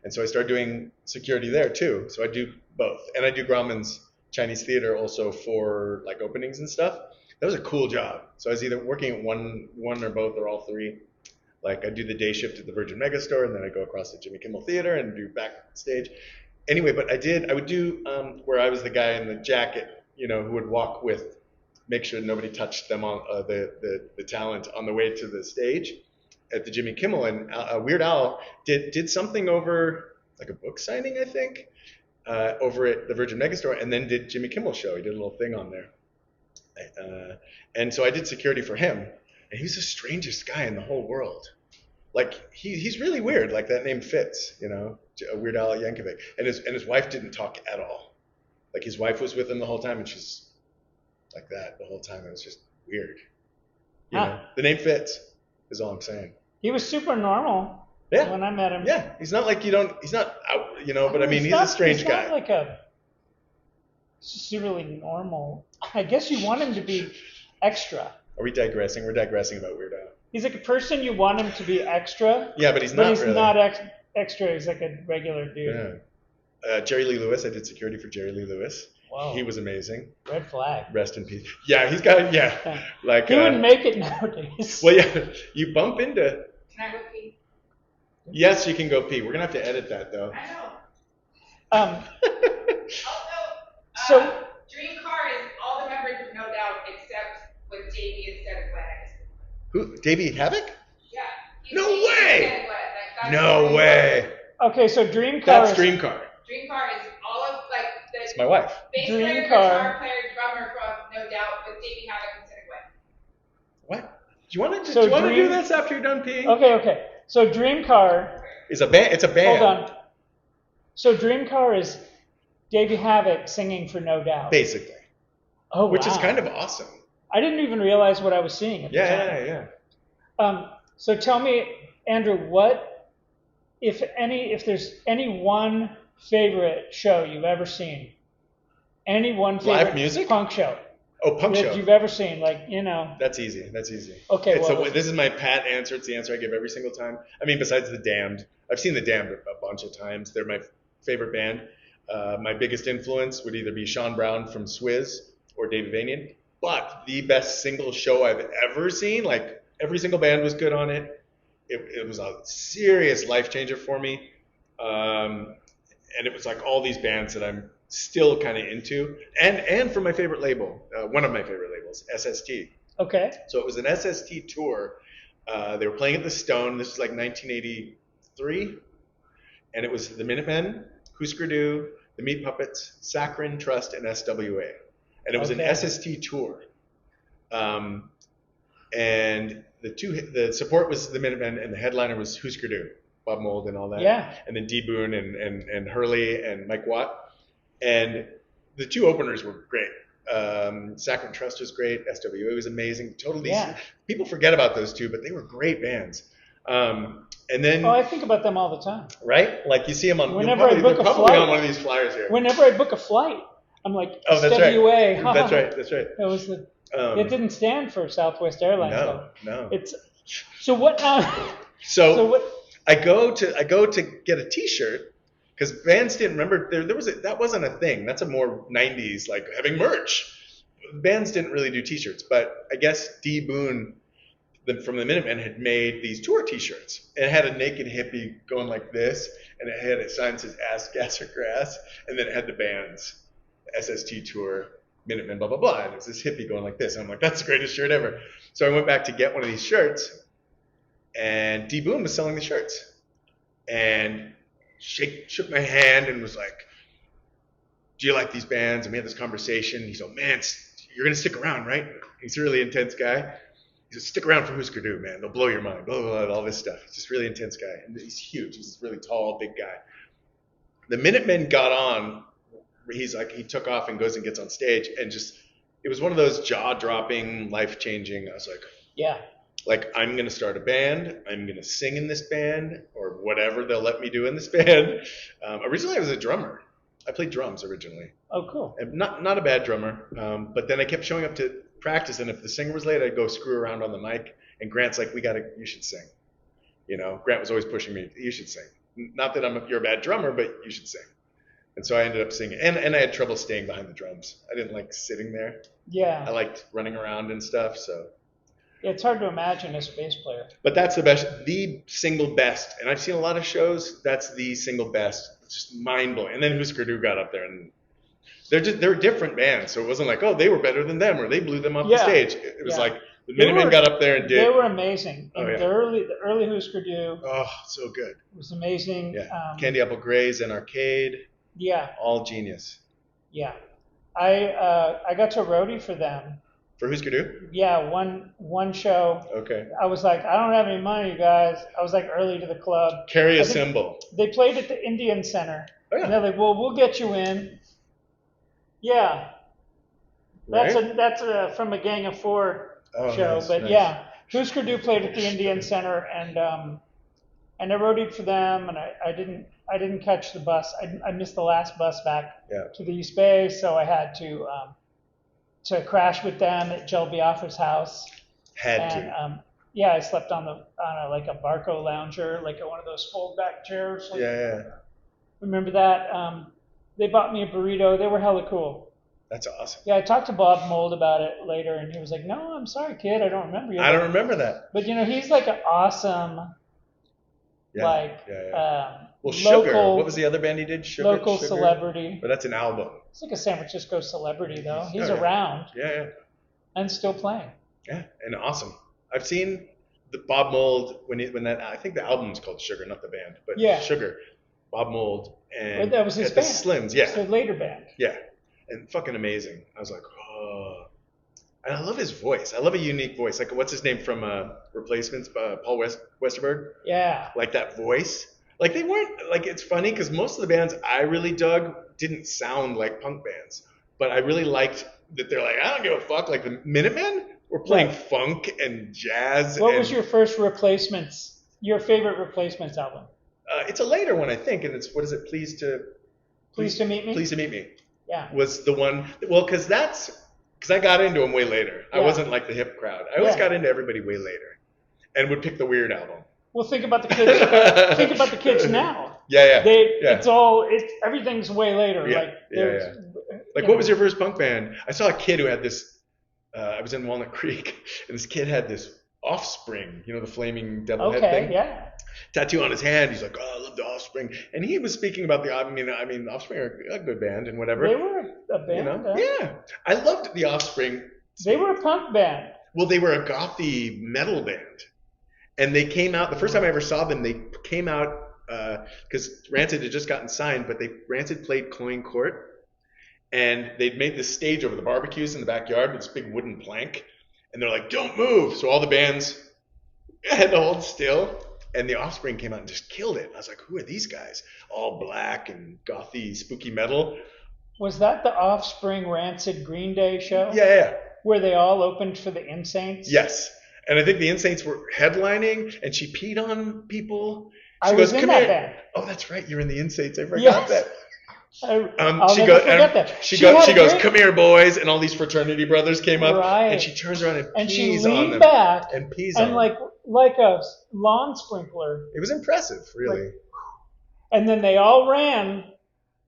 and so I started doing security there too. So I do both, and I do Grauman's Chinese Theater also for like openings and stuff. That was a cool job. So I was either working at one or both or all three. Like I do the day shift at the Virgin Megastore, and then I go across to Jimmy Kimmel Theater and do backstage. Anyway, but I would do where I was the guy in the jacket, who would walk with, make sure nobody touched them on the talent on the way to the stage at the Jimmy Kimmel. And Weird Al did something over like a book signing, I think, over at the Virgin Megastore, and then did Jimmy Kimmel's show. He did a little thing on there. And so I did security for him, and he's the strangest guy in the whole world. Like he's really weird. Like that name fits, Weird Al Yankovic. And his wife didn't talk at all. Like his wife was with him the whole time, and she's like that the whole time. It was just weird. The name fits is all I'm saying. He was super normal. Yeah. When I met him. Yeah. He's not like he's not out, but I mean he's a strange guy. He's not like just really normal. I guess you want him to be extra. Are we digressing? We're digressing about Weird Al. He's like a person you want him to be extra. Yeah, but he's not extra. He's like a regular dude. Yeah. Jerry Lee Lewis. I did security for Jerry Lee Lewis. Wow. He was amazing. Red flag. Rest in peace. Yeah, he's got like. He wouldn't make it nowadays. Well, yeah, you bump into. Can I go pee? Yes, you can go pee. We're gonna have to edit that though. I know. Also, Dream Car is all the members of No Doubt except with Davey instead of Gwen. Who? Davey Havoc? Yeah. No way! No way! Okay, so Dream Car. That's Dream Car. Dream Car is all of the. It's my wife. Bass player, guitar player, drummer from No Doubt with Davey Havoc instead of Gwen. What? Do you want to do this after you're done peeing? Okay. So Dream Car is a band. It's a band. Hold on. So Dream Car is Davey Havoc singing for No Doubt. Basically. Oh, wow. Which is kind of awesome. I didn't even realize what I was seeing at the time. Yeah. So tell me, Andrew, what, if there's any one favorite show you've ever seen, any one favorite live music punk show. Oh, punk show that you've ever seen, That's easy. Okay. This is my pat answer. It's the answer I give every single time. I mean, besides The Damned, I've seen The Damned a bunch of times. They're my favorite band. My biggest influence would either be Sean Brown from Swizz or David Vanian. But the best single show I've ever seen, like every single band was good on it. It was a serious life changer for me. And it was like all these bands that I'm still kind of into. And from my favorite label, one of my favorite labels, SST. Okay. So it was an SST tour They were playing at the Stone. This was like 1983, and it was the Minutemen, Husker Du, the Meat Puppets, Saccharine Trust, and SWA, and it was an SST tour. And the support was the Minutemen, and the headliner was Husker Du, Bob Mould and all that. Yeah. And then D. Boone and Hurley and Mike Watt. And the two openers were great. Saccharine Trust was great. SWA was amazing. Totally. Yeah. People forget about those two, but they were great bands. And then. Oh, I think about them all the time. Right? Like you see them on. Whenever I book a flight. On one of these flyers here. Whenever I book a flight, I'm like, oh, that's SWA. Right. That's right. That's right. That was the. It didn't stand for Southwest Airlines. No. It's. So what? So what? I go to get a T-shirt. Because bands didn't remember that wasn't a thing. That's a more 90s like having merch. Bands didn't really do T-shirts, but I guess D. Boone from the Minutemen had made these tour T-shirts. It had a naked hippie going like this, and it had a sign that says "Ass, Gas, or Grass," and then it had the bands, SST Tour, Minutemen, blah blah blah, and it was this hippie going like this. And I'm like, that's the greatest shirt ever. So I went back to get one of these shirts, and D. Boone was selling the shirts, and shook my hand and was like, do you like these bands? And we had this conversation. He's like, man, you're going to stick around, right? He's a really intense guy. He said, stick around for Husker Du, man. They'll blow your mind, blah, blah, blah, all this stuff. He's just really intense guy. And he's huge. He's this really tall, big guy. The Minutemen got on. He took off and goes and gets on stage. And it was one of those jaw-dropping, life-changing. I was like, yeah. Like, I'm going to start a band. I'm going to sing in this band or whatever they'll let me do in this band. Originally, I was a drummer. I played drums originally. Oh, cool. And not a bad drummer. But then I kept showing up to practice, and if the singer was late, I'd go screw around on the mic. And Grant's like, you should sing. You know, Grant was always pushing me, you should sing. Not that you're a bad drummer, but you should sing. And so I ended up singing. And I had trouble staying behind the drums. I didn't like sitting there. Yeah. I liked running around and stuff, so. Yeah, it's hard to imagine as a bass player. But that's the single best. And I've seen a lot of shows. That's the single best. It's just mind blowing. And then Husker Du got up there, and they're different bands. So it wasn't like, oh, they were better than them or they blew them off the stage. It was like the Minutemen got up there and did. They were amazing. And the early Husker Du. Oh, so good. It was amazing. Yeah. Candy Apple Grays and Arcade. Yeah. All genius. Yeah. I got to roadie for them. For Husker Du? Yeah, one show. Okay. I was like, I don't have any money, guys. I was like early to the club. Carry a cymbal. They played at the Indian Center. Oh, yeah. And they're like, well, we'll get you in. Yeah. That's from a Gang of Four show. Nice, but nice. yeah, Husker Du played at the Indian Center, and I roadied for them, and I didn't catch the bus. I missed the last bus back to the East Bay, so I had to crash with them at Joe Biafra's house. Yeah, I slept on like a Barco lounger, like one of those fold back chairs. Yeah. Remember that? They bought me a burrito. They were hella cool. That's awesome. Yeah, I talked to Bob Mould about it later, and he was like, no, I'm sorry, kid. I don't remember you. I don't remember that. But, he's like an awesome, well, local, Sugar. What was the other band he did? Sugar. Celebrity. But that's an album. It's like a San Francisco celebrity, though. He's around. Yeah. And still playing. Yeah, and awesome. I've seen the Bob Mould when that. I think the album's called Sugar, not the band, but Sugar. Bob Mould and that was his the band. Slims. Yeah. It's a later band. Yeah, and fucking amazing. I was like, oh. And I love his voice. I love a unique voice. Like, what's his name from Replacements? Paul Westerberg. Yeah. Like that voice. Like they weren't like. It's funny because most of the bands I really dug didn't sound like punk bands, but I really liked that they're like, I don't give a fuck. Like the Minutemen were playing funk and jazz. What was your first Replacements? Your favorite Replacements album? It's a later one, I think, and it's what is it? Pleased to Meet Me. Pleased to Meet Me. Yeah. Was the one? Well, because I got into them way later. I wasn't like the hip crowd. I always got into everybody way later, and would pick the weird album. Well, think about the kids. Think about the kids now. Yeah. Everything's way later. Yeah. Like, what was your first punk band? I saw a kid who had this. I was in Walnut Creek, and this kid had this Offspring. You know, the flaming devil head thing. Yeah. Tattoo on his hand. He's like, oh, I love the Offspring, and he was speaking about the. I mean, Offspring are a good band and whatever. They were a band. Yeah, I loved the Offspring. They were a punk band. Well, they were a gothy metal band. And they came out, the first time I ever saw them, they came out, because Rancid had just gotten signed, but Rancid played Coin Court, and they'd made this stage over the barbecues in the backyard with this big wooden plank, and they're like, don't move. So all the bands had to hold still, and the Offspring came out and just killed it. I was like, who are these guys? All black and gothy, spooky metal. Was that the Offspring Rancid Green Day show? Yeah. Where they all opened for the Insaints? Yes. And I think the Insaints were headlining, and she peed on people. I was in that band. Oh, that's right. You're in the Insaints. I forgot that. I'll never forget that. She goes, come here, boys, and all these fraternity brothers came up, right. and she turns around and pees she on them. leaned back and pees on them. like a lawn sprinkler. It was impressive, really. And then they all ran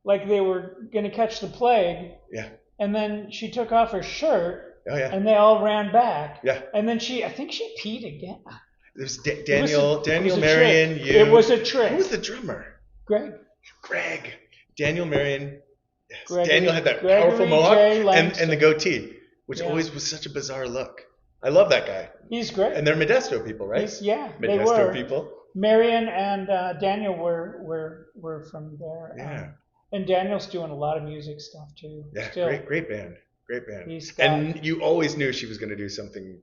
like they were going to catch the plague. Yeah. And then she took off her shirt. Oh, yeah. And they all ran back. Yeah. And then I think she peed again. It was Daniel, Marion, trick. you. It was a trick. Who was the drummer? Greg. Daniel Marion. Yes. Gregory, Daniel had that Gregory powerful mohawk and the goatee, which always was such a bizarre look. I love that guy. He's great. And they're Modesto people, right? Modesto they were. People. Marion and Daniel were from there. Yeah. And Daniel's doing a lot of music stuff too. Yeah, still. great band. And you always knew she was going to do something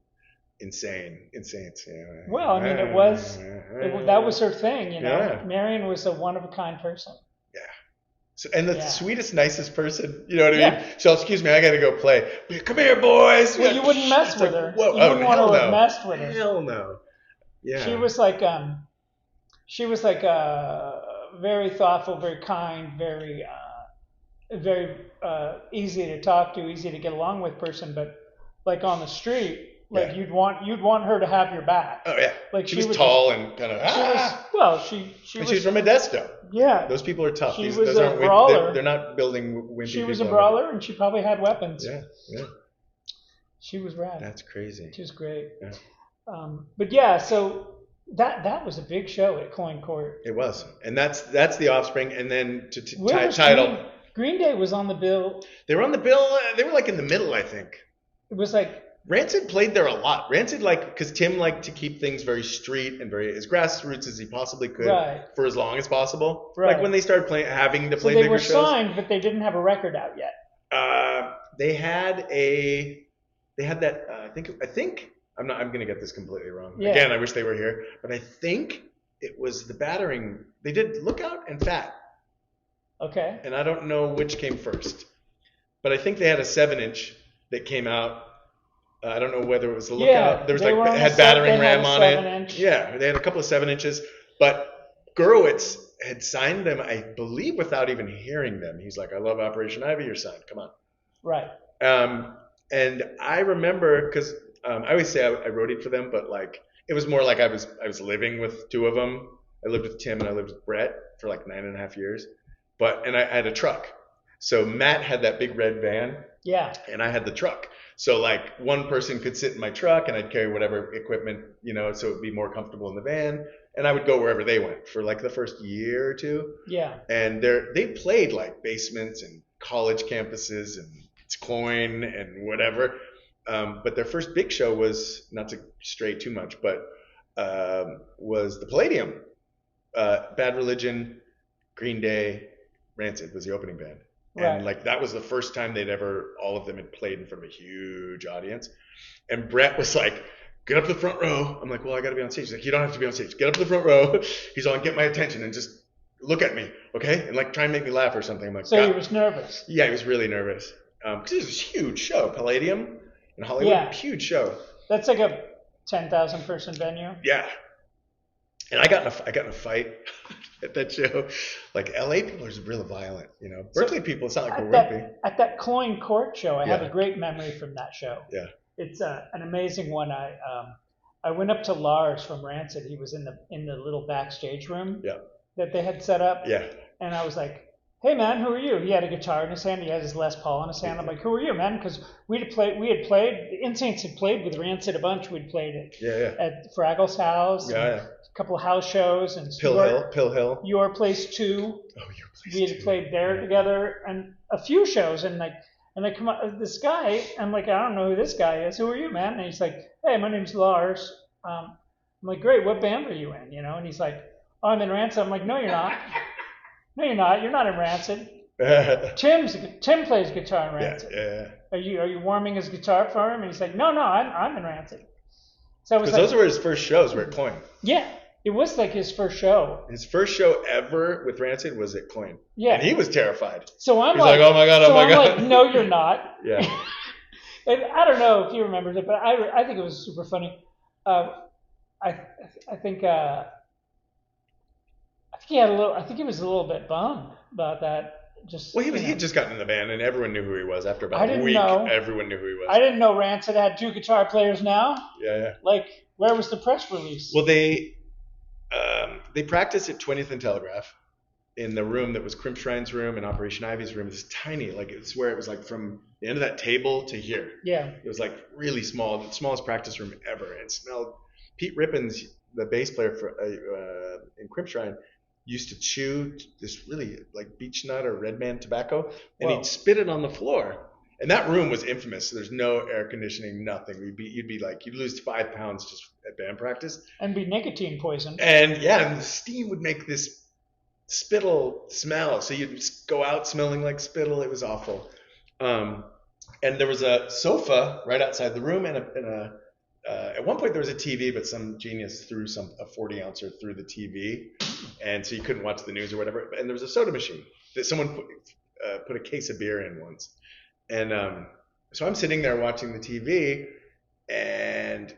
insane. Well, I mean, that was her thing, you know. Yeah. Marion was a one-of-a-kind person. Yeah. So, and the sweetest, nicest person, you know what I mean? So, excuse me, I got to go play. Come here, boys. Well, you wouldn't mess with her. Whoa, you wouldn't want to have messed with her. Hell no. Yeah. She was like a very thoughtful, very kind, very easy to talk to, easy to get along with person, but like on the street, like you'd want her to have your back. Oh yeah. Like she was tall and kind of. She was she's from Modesto. Yeah. Those people are tough. She was a brawler. They're not building wimpy. She was a brawler, and she probably had weapons. Yeah. She was rad. That's crazy. She was great. Yeah. But yeah, so that was a big show at Coin Court. It was, and that's the Offspring, and then title. Green Day was on the bill. They were on the bill. They were like in the middle, I think. It was like Rancid played there a lot. Rancid because Tim liked to keep things very street and very as grassroots as he possibly could for as long as possible. Right. Like when they started having to play bigger shows. So they bigger were shows. signed, but they didn't have a record out yet. They had that. I think I'm going to get this completely wrong. Yeah. Again, I wish they were here, but I think it was the Battering. They did Lookout and Fat. Okay. And I don't know which came first, but I think they had a 7-inch that came out. I don't know whether it was the Lookout. Yeah, there was it had Battering Ram on it. Yeah, they had a couple of 7-inches, but Gurewitz had signed them, I believe, without even hearing them. He's like, "I love Operation Ivy. You're signed. Come on." Right. And I remember because I always say I roadied for them, but like it was more like I was living with two of them. I lived with Tim and I lived with Brett for like 9.5 years. And I had a truck. So Matt had that big red van. Yeah. And I had the truck. So like one person could sit in my truck and I'd carry whatever equipment, so it would be more comfortable in the van. And I would go wherever they went for like the first year or two. Yeah. And they played like basements and college campuses and Coin and whatever. But their first big show was, not to stray too much, but was the Palladium. Bad Religion, Green Day, Rancid was the opening band. Right. And like that was the first time all of them had played in front of a huge audience. And Brett was like, "Get up to the front row." I'm like, "Well, I got to be on stage." He's like, "You don't have to be on stage. Get up to the front row." He's all, "Get my attention and just look at me, okay?" And like try and make me laugh or something. I'm like, so he was nervous. Yeah, he was really nervous. Because it was a huge show, Palladium in Hollywood, huge show. That's like a 10,000 person venue. Yeah. And I got in a fight at that show. Like LA people are really violent, Berkeley people, it's not like we're wimpy. At that Coin Court show, I have a great memory from that show. Yeah. It's an amazing one. I went up to Lars from Rancid. He was in the little backstage room that they had set up. Yeah. And I was like, "Hey man, who are you?" He had a guitar in his hand. He had his Les Paul in his hand. I'm like, "Who are you, man?" Because we had played. The Insaints had played with Rancid a bunch. We'd played at Fraggle's house. Yeah. A couple of house shows and Pill Hill. Your Place Too. Oh, Your Place We had played there together and a few shows and they come up this guy. I'm like, "I don't know who this guy is. Who are you, man?" And he's like, "Hey, my name's Lars. I'm I'm like, great, what band were you in? You know, and he's like, oh, I'm in Rancid. I'm like, no, you're not. No, you're not. You're not in Rancid. Tim plays guitar in Rancid. Yeah. Are you warming his guitar for him? And he's like, no, I'm in Rancid. So because those were his first shows were at Coin. Yeah, it was like his first show. His first show ever with Rancid was at Coin. Yeah, and he was terrified. So he's like, oh my god, oh my god. I'm like, no, you're not. Yeah. And I don't know if you remember it, but I think it was super funny. I think he had a little. I think he was a little bit bummed about that. He had just gotten in the band, and everyone knew who he was. After about a week, everyone knew who he was. I didn't know Rancid had 2 guitar players now. Yeah. Like, where was the press release? Well, they practiced at 20th and Telegraph in the room that was Crimpshrine's room and Operation Ivy's room. This tiny, like it's where it was like from the end of that table to here. Yeah. It was like really small, the smallest practice room ever. It smelled. Pete Rippins, the bass player for in Crimpshrine, used to chew this really like beech nut or red man tobacco, and he'd spit it on the floor. And that room was infamous. There's no air conditioning, nothing. You'd lose 5 pounds just at band practice. And be nicotine poisoned. And and the steam would make this spittle smell. So you'd go out smelling like spittle. It was awful. And there was a sofa right outside the room, and at one point there was a TV, but some genius threw a 40-ouncer through the TV, and so you couldn't watch the news or whatever. And there was a soda machine that someone put a case of beer in once. And so I'm sitting there watching the TV, and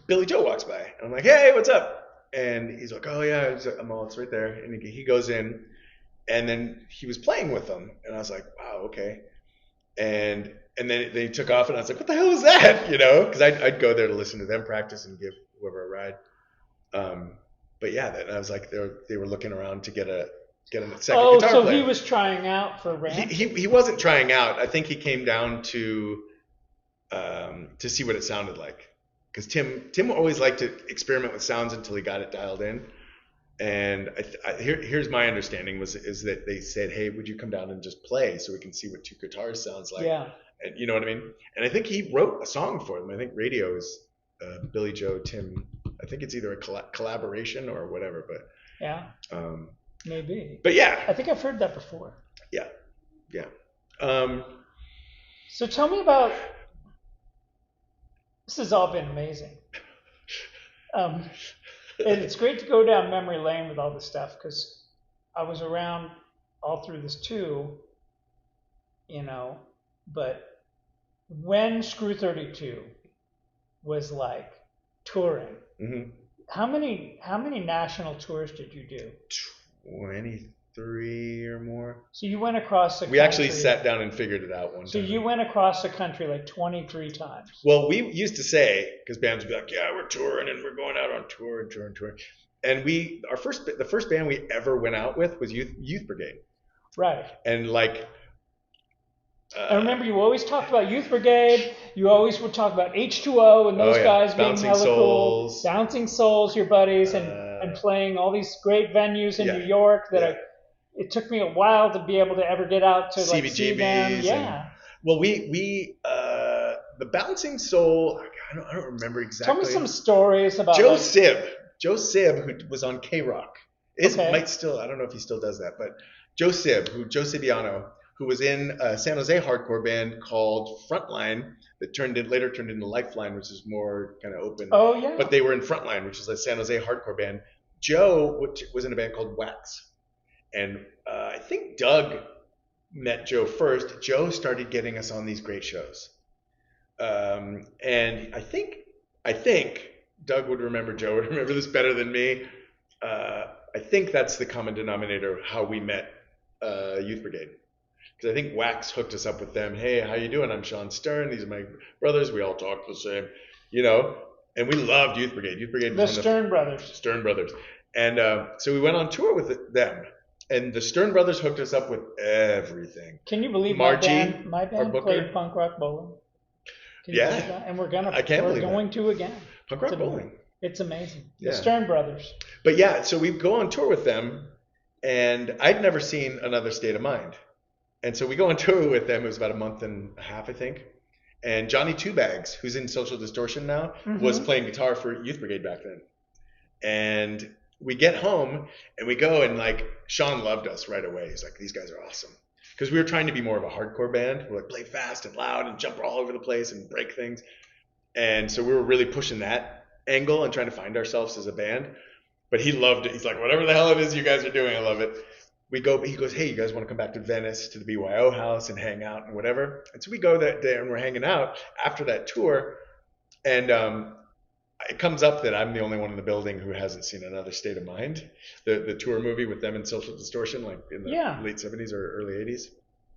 Billy Joe walks by, and I'm like, "Hey, what's up?" And he's like, "Oh yeah, it's right there." And he goes in, and then he was playing with them, and I was like, "Wow, okay." And then they took off, and I was like, "What the hell was that?" You know, because I'd go there to listen to them practice and give whoever a ride. But yeah, then I was like, they were looking around to get a second guitar player. Oh, so he was trying out for Rancid? He wasn't trying out. I think he came down to see what it sounded like. Because Tim always liked to experiment with sounds until he got it dialed in. And here's my understanding is that they said, "Hey, would you come down and just play so we can see what 2 guitars sounds like?" Yeah. And you know what I mean? And I think he wrote a song for them. I think Radio is Billy Joe, Tim. I think it's either a collaboration or whatever. But yeah. Maybe. But yeah. I think I've heard that before. Yeah. So tell me about. This has all been amazing. And it's great to go down memory lane with all this stuff because I was around all through this too, you know. But when Screw 32 was like touring, how many national tours did you do? 23 or more. So you went across the country. We actually sat down and figured it out one time. So you went across the country like 23 times. Well, we used to say, because bands would be like, "Yeah, we're touring and we're going out on tour and touring." And the first band we ever went out with was Youth Brigade. Right. And like. I remember you always talked about Youth Brigade. You always would talk about H2O and those guys being hella cool. Bouncing Souls, your buddies, and playing all these great venues in New York that it took me a while to be able to ever get out to like see them. Yeah. Well, we the Bouncing Soul. I don't remember exactly. Tell me some stories about Joe Sib, who was on K-Rock. Might still. I don't know if he still does that, but Joe Sibiano, who was in a San Jose hardcore band called Frontline that later turned into Lifeline, which is more kind of open. Oh yeah. But they were in Frontline, which is a San Jose hardcore band. Joe was in a band called Wax, and I think Doug met Joe first. Joe started getting us on these great shows, and I think Doug would remember. Joe would remember this better than me. I think that's the common denominator of how we met Youth Brigade. Because I think Wax hooked us up with them. "Hey, how you doing? I'm Sean Stern. These are my brothers. We all talk the same," you know. And we loved Youth Brigade. Youth Brigade was the Stern brothers. Stern brothers. And so we went on tour with them. And the Stern brothers hooked us up with everything. Can you believe Margie, my band played punk rock bowling? Can you believe that? And we're going to again. Punk rock bowling. It's amazing. Yeah. The Stern brothers. But yeah, so we go on tour with them, and I'd never seen Another State of Mind. And so we go on tour with them. It was about a month and a half, I think. And Johnny Two Bags, who's in Social Distortion now, was playing guitar for Youth Brigade back then. And we get home and we go, and like Sean loved us right away. He's like, these guys are awesome. Because we were trying to be more of a hardcore band. We like play fast and loud and jump all over the place and break things. And so we were really pushing that angle and trying to find ourselves as a band. But he loved it. He's like, whatever the hell it is you guys are doing, I love it. He goes, hey, you guys want to come back to Venice to the BYO house and hang out and whatever? And so we go that day and we're hanging out after that tour. And it comes up that I'm the only one in the building who hasn't seen Another State of Mind, the tour movie with them and Social Distortion, like in the late 70s or early 80s.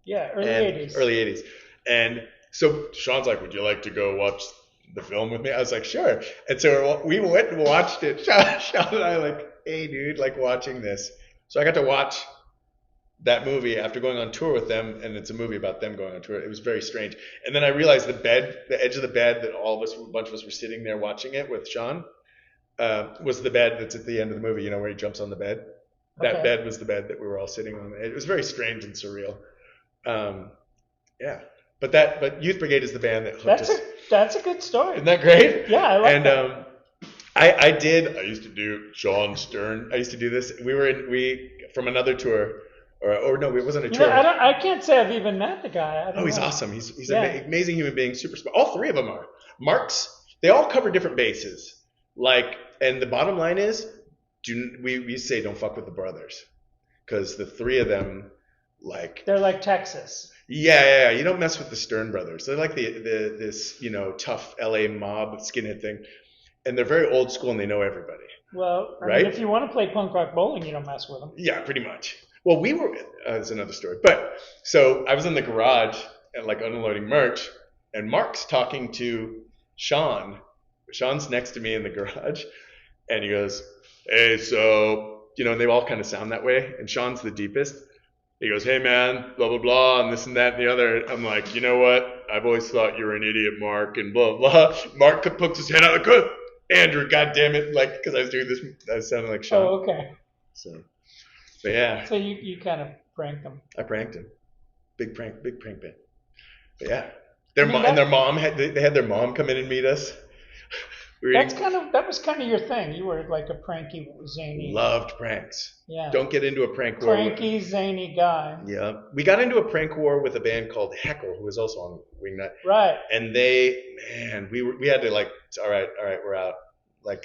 Yeah, early 80s. Early 80s. And so Sean's like, would you like to go watch the film with me? I was like, sure. And so we went and watched it. Sean and I like, hey, dude, like watching this. So I got to watch that movie after going on tour with them, and it's a movie about them going on tour. It was very strange. And then I realized the edge of the bed that a bunch of us were sitting there watching it with Sean, was the bed that's at the end of the movie, where he jumps on the bed. That bed was the bed that we were all sitting on. It was very strange and surreal. Yeah. But Youth Brigade is the band that hooked us. That's a good story. Isn't that great? Yeah, I like that. I used to do Sean Stern. I used to do this. We from another tour. Or no, it wasn't a tour. I can't say I've even met the guy. He's awesome. He's an amazing human being, super smart. All three of them are. Mark's, they all cover different bases. And the bottom line is, we say don't fuck with the brothers. Because the three of them, they're like Texas. Yeah. You don't mess with the Stern brothers. They're like this tough LA mob skinhead thing. And they're very old school and they know everybody. Well, I right? mean, if you want to play punk rock bowling, you don't mess with them. Yeah, pretty much. Well, we were, it's another story. But so I was in the garage and unloading merch, and Mark's talking to Sean. Sean's next to me in the garage, and he goes, hey, so, and they all kind of sound that way. And Sean's the deepest. He goes, hey, man, blah, blah, blah, and this and that and the other. I'm like, you know what? I've always thought you were an idiot, Mark, and blah, blah. Mark pokes his head out like, Andrew, goddammit, because I was doing this, I was sounding like Sean. Oh, okay. So. But yeah. So you kind of pranked them. I pranked him. Big prank bit. But yeah. Their mom had their mom come in and meet us. That was kind of your thing. You were like a pranky, zany. Loved pranks. Yeah. Don't get into a prank war. Cranky, zany guy. Yeah. We got into a prank war with a band called Heckle, who was also on Wingnut. Right. And we had to all right, we're out.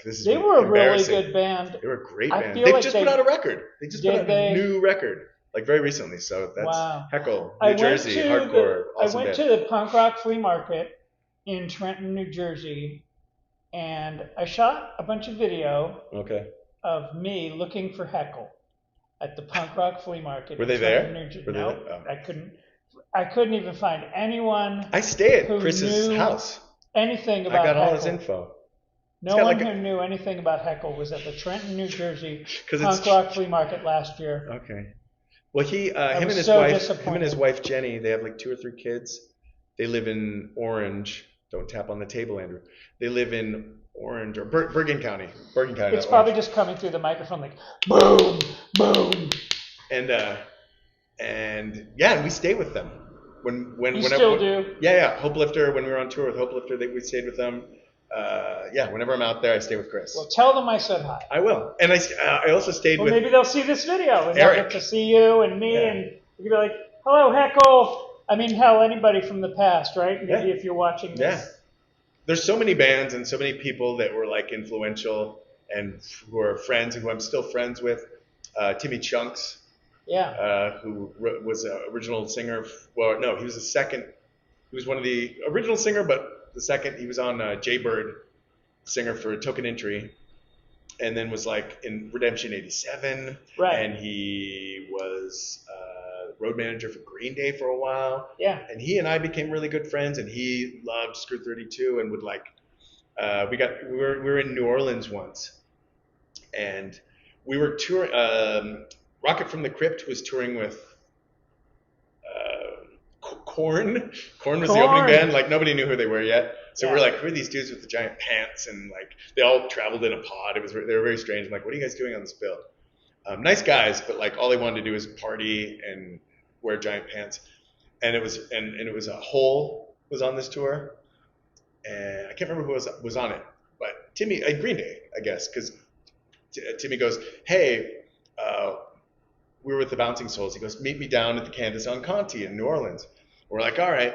This is They were a really good band. They were a great band. They just put out a record. They just put out a new record, very recently. So that's Heckle, New Jersey, hardcore. Awesome I went to the punk rock flea market in Trenton, New Jersey, and I shot a bunch of video of me looking for Heckle at the punk rock flea market. Were they there? No, I couldn't even find anyone. I stay at Chris's house. Anything about I got all Heckle. his info. No one who knew anything about Heckle was at the Trenton, New Jersey punk rock flea market last year. Okay. Well, him and his wife Jenny, they have 2 or 3 kids. They live in Orange. Don't tap on the table, Andrew. They live in Orange or Bergen County. It's probably just coming through the microphone boom, boom. And we stay with them. Whenever still do? Yeah. Hopelifter. When we were on tour with Hopelifter, we stayed with them. Whenever I'm out there, I stay with Chris. Well, tell them I said hi. I will. And I also stayed with... maybe they'll see this video and Eric. they'll get to see you and me and you can be like, hello, Heckle. I mean, hell, anybody from the past, right? Maybe if you're watching this. Yeah. There's so many bands and so many people that were influential and who are friends and who I'm still friends with. Timmy Chunks. Yeah. Who was an original singer. Well, no, he was the second. He was one of the original singer, but the second he was on Jaybird, singer for Token Entry, and then was in Redemption 87. Right. And he was road manager for Green Day for a while. Yeah. And he and I became really good friends, and he loved Screw 32 and would we were in New Orleans once, and we were touring. Rocket from the Crypt was touring with Korn. Korn was the opening band. Nobody knew who they were yet. So we're who are these dudes with the giant pants? And they all traveled in a pod. They were very strange. I'm what are you guys doing on this bill? Nice guys, but all they wanted to do was party and wear giant pants. And it was a Hole was on this tour, and I can't remember who was on it, but Timmy, Green Day, I guess, because Timmy goes, hey, we were with the Bouncing Souls. He goes, meet me down at the Candace on Conti in New Orleans. We're like, all right.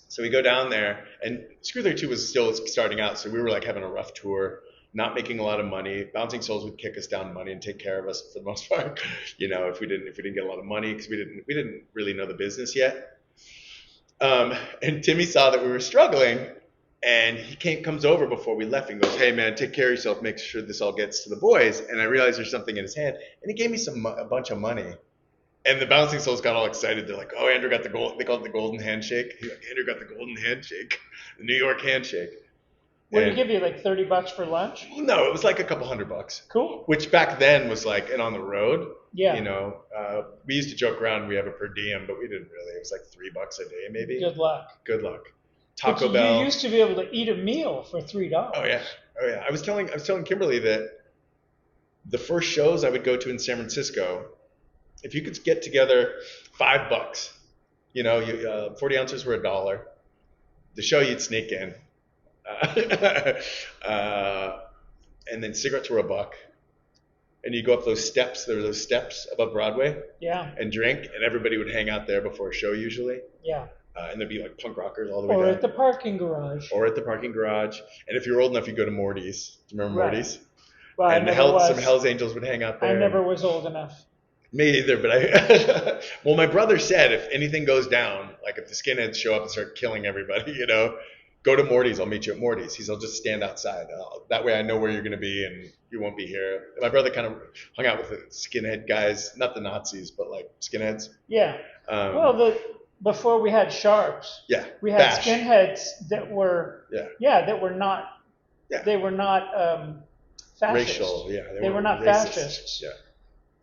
So we go down there, and Screw 32 was still starting out, so we were like having a rough tour, not making a lot of money. Bouncing Souls would kick us down money and take care of us for the most part, if we didn't get a lot of money, because we didn't really know the business yet. And Timmy saw that we were struggling, and he comes over before we left and goes, hey man, take care of yourself, make sure this all gets to the boys. And I realized there's something in his hand, and he gave me a bunch of money. And the Bouncing Souls got all excited. They're like, oh, Andrew got the gold. They called it the golden handshake. He's like, Andrew got the golden handshake, the New York handshake. What did he give you, like $30 for lunch? No, it was like a couple $100. Cool. Which back then was like, and on the road, yeah. We used to joke around we have a per diem, but we didn't really. It was like $3 a day maybe. Good luck. Taco Bell. You used to be able to eat a meal for $3. Oh yeah. I was telling Kimberly that the first shows I would go to in San Francisco, if you could get together $5, 40 ounces were $1. The show you'd sneak in, and then cigarettes were $1. And you go up those steps. There were those steps above Broadway. Yeah. And drink, and everybody would hang out there before a show usually. Yeah. And there'd be like punk rockers all the way down. Or at the parking garage. And if you're old enough, you go to Morty's. Do you remember Morty's? Well, and some Hell's Angels would hang out there. I never was old enough. Me either, but well, my brother said if anything goes down, like if the skinheads show up and start killing everybody, go to Morty's. I'll meet you at Morty's. He said, I'll just stand outside. That way I know where you're going to be and you won't be here. My brother kind of hung out with the skinhead guys, not the Nazis, but like skinheads. Yeah. Before we had sharps, we had skinheads that were that were not they were not fascist. Racial, they were not racist. Fascists. Yeah.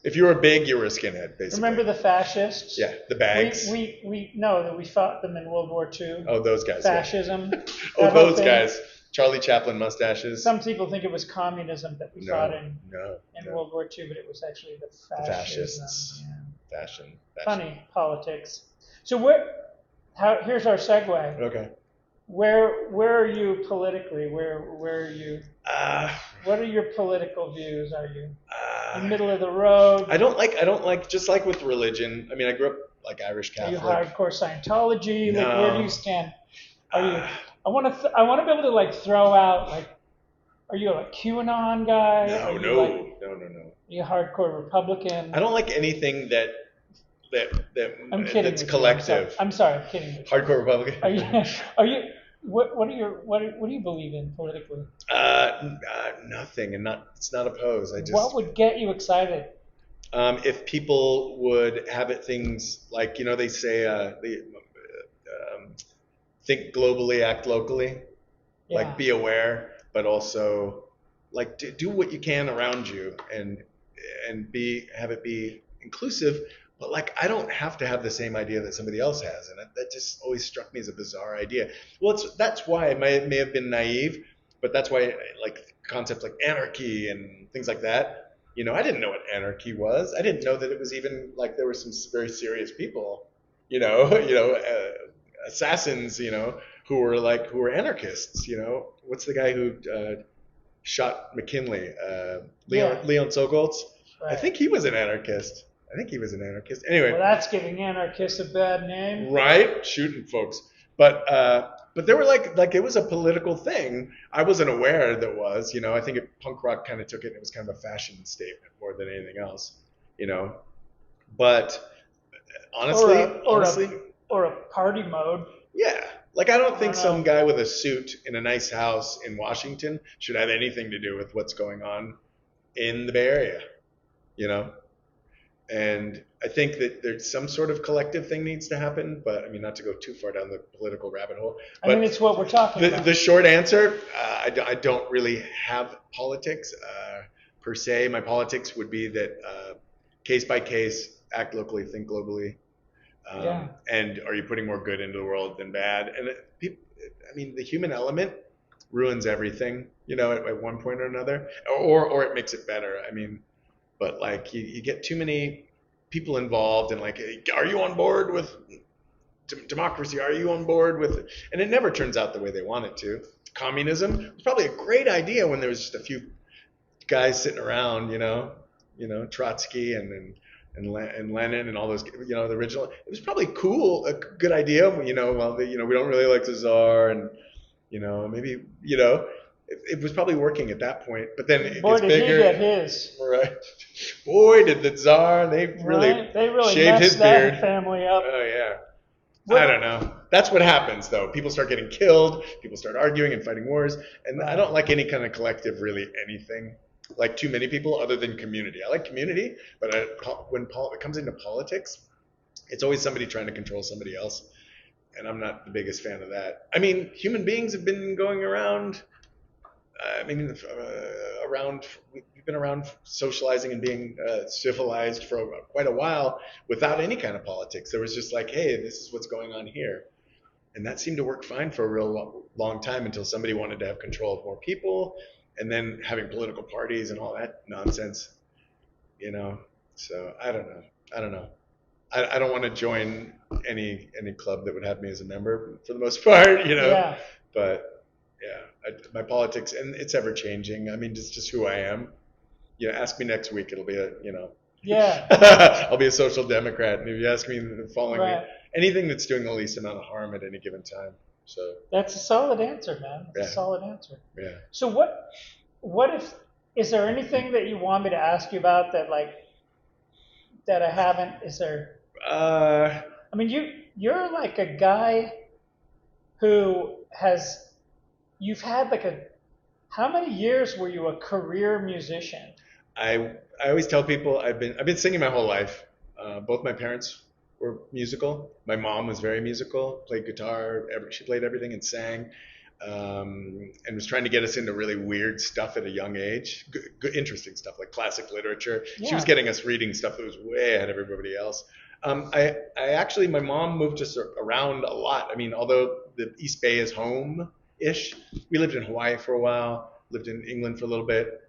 If you were big, you were a skinhead, basically. Remember the fascists? Yeah, the bags. We know that we fought them in World War II. Oh, those guys. Fascism. Yeah. Those guys. Charlie Chaplin mustaches. Some people think it was communism that we fought in World War II, but it was actually the fascists. Yeah. Fashion. Funny politics. So here's our segue. Okay. Where are you politically? Where are you? What are your political views? Are you in the middle of the road? I don't like just like with religion. I mean, I grew up like Irish Catholic. Are you hardcore Scientology? No. Like, where do you stand? Are you? I want to be able to like throw out like. Are you a QAnon guy? No. Are you a hardcore Republican? I don't like anything that I'm kidding. That's collective. I'm sorry. I'm kidding. Hardcore Republican. Are you? What do you believe in politically? Nothing, and it's not opposed. What would get you excited? If people would habit things like they say think globally, act locally, like be aware, but also like do what you can around you and have it be inclusive. But like, I don't have to have the same idea that somebody else has, and that just always struck me as a bizarre idea. Well, that's why it may have been naive, but that's why like concepts like anarchy and things like that. I didn't know what anarchy was. I didn't know that it was even like there were some very serious people, assassins, who were anarchists. What's the guy who shot McKinley? Leon Sokol. Right. I think he was an anarchist. Anyway. Well, that's giving anarchists a bad name. Right? Shooting folks. But they were like it was a political thing. I wasn't aware that was, I think punk rock kind of took it and it was kind of a fashion statement more than anything else, But honestly, or a party mode. Yeah. Like I don't think some guy with a suit in a nice house in Washington should have anything to do with what's going on in the Bay Area, And I think that there's some sort of collective thing needs to happen, but I mean, not to go too far down the political rabbit hole. But it's what we're talking about. The short answer, I don't really have politics per se. My politics would be that case by case, act locally, think globally. And are you putting more good into the world than bad? And the human element ruins everything, at one point or another, or it makes it better. But like you get too many people involved and like, are you on board with democracy? Are you on board with? And it never turns out the way they want it to. Communism was probably a great idea when there was just a few guys sitting around, Trotsky and Lenin and all those, the original. It was probably cool, a good idea, we don't really like the Tsar, and maybe it was probably working at that point. But then it gets bigger. Boy, did he get his. Right. Boy, did the Tsar. They really shaved his beard. That family up. Oh yeah. I don't know. That's what happens, though. People start getting killed. People start arguing and fighting wars. And I don't like any kind of collective, really, anything. Like too many people other than community. I like community, but when it comes into politics, it's always somebody trying to control somebody else. And I'm not the biggest fan of that. I mean, human beings have been going around. We've been around socializing and being civilized for quite a while without any kind of politics. There was just like, hey, this is what's going on here. And that seemed to work fine for a real long time until somebody wanted to have control of more people, and then having political parties and all that nonsense, So I don't know. I don't want to join any club that would have me as a member for the most part, Yeah. But yeah, my politics, and it's ever changing. I mean, it's just who I am. Ask me next week, it'll be Yeah. I'll be a social democrat, and if you ask me the following week, anything that's doing the least amount of harm at any given time. So that's a solid answer, man. That's a solid answer. Yeah. So is there anything that you want me to ask you about that I haven't? Is there? I mean, you're like a guy who you've had how many years were you a career musician? I always tell people I've been singing my whole life. Both my parents were musical. My mom was very musical, played guitar. She played everything and sang, and was trying to get us into really weird stuff at a young age. Good, interesting stuff like classic literature. Yeah. She was getting us reading stuff that was way ahead of everybody else. I actually, my mom moved us around a lot. I mean, although the East Bay is home-ish, we lived in Hawaii for a while, lived in England for a little bit,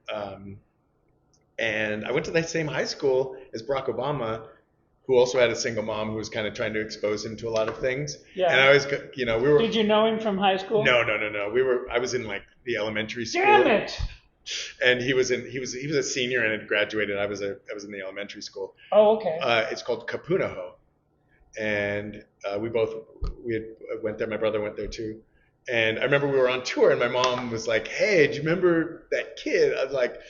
and I went to the same high school as Barack Obama, who also had a single mom who was kind of trying to expose him to a lot of things. Yeah. And I always, we were. Did you know him from high school? No. I was in like the elementary school. Damn it! And he was a senior and had graduated. I was in the elementary school. Oh, okay. It's called Kapunaho, and we went there. My brother went there too. And I remember we were on tour, and my mom was like, "Hey, do you remember that kid?" I'm like,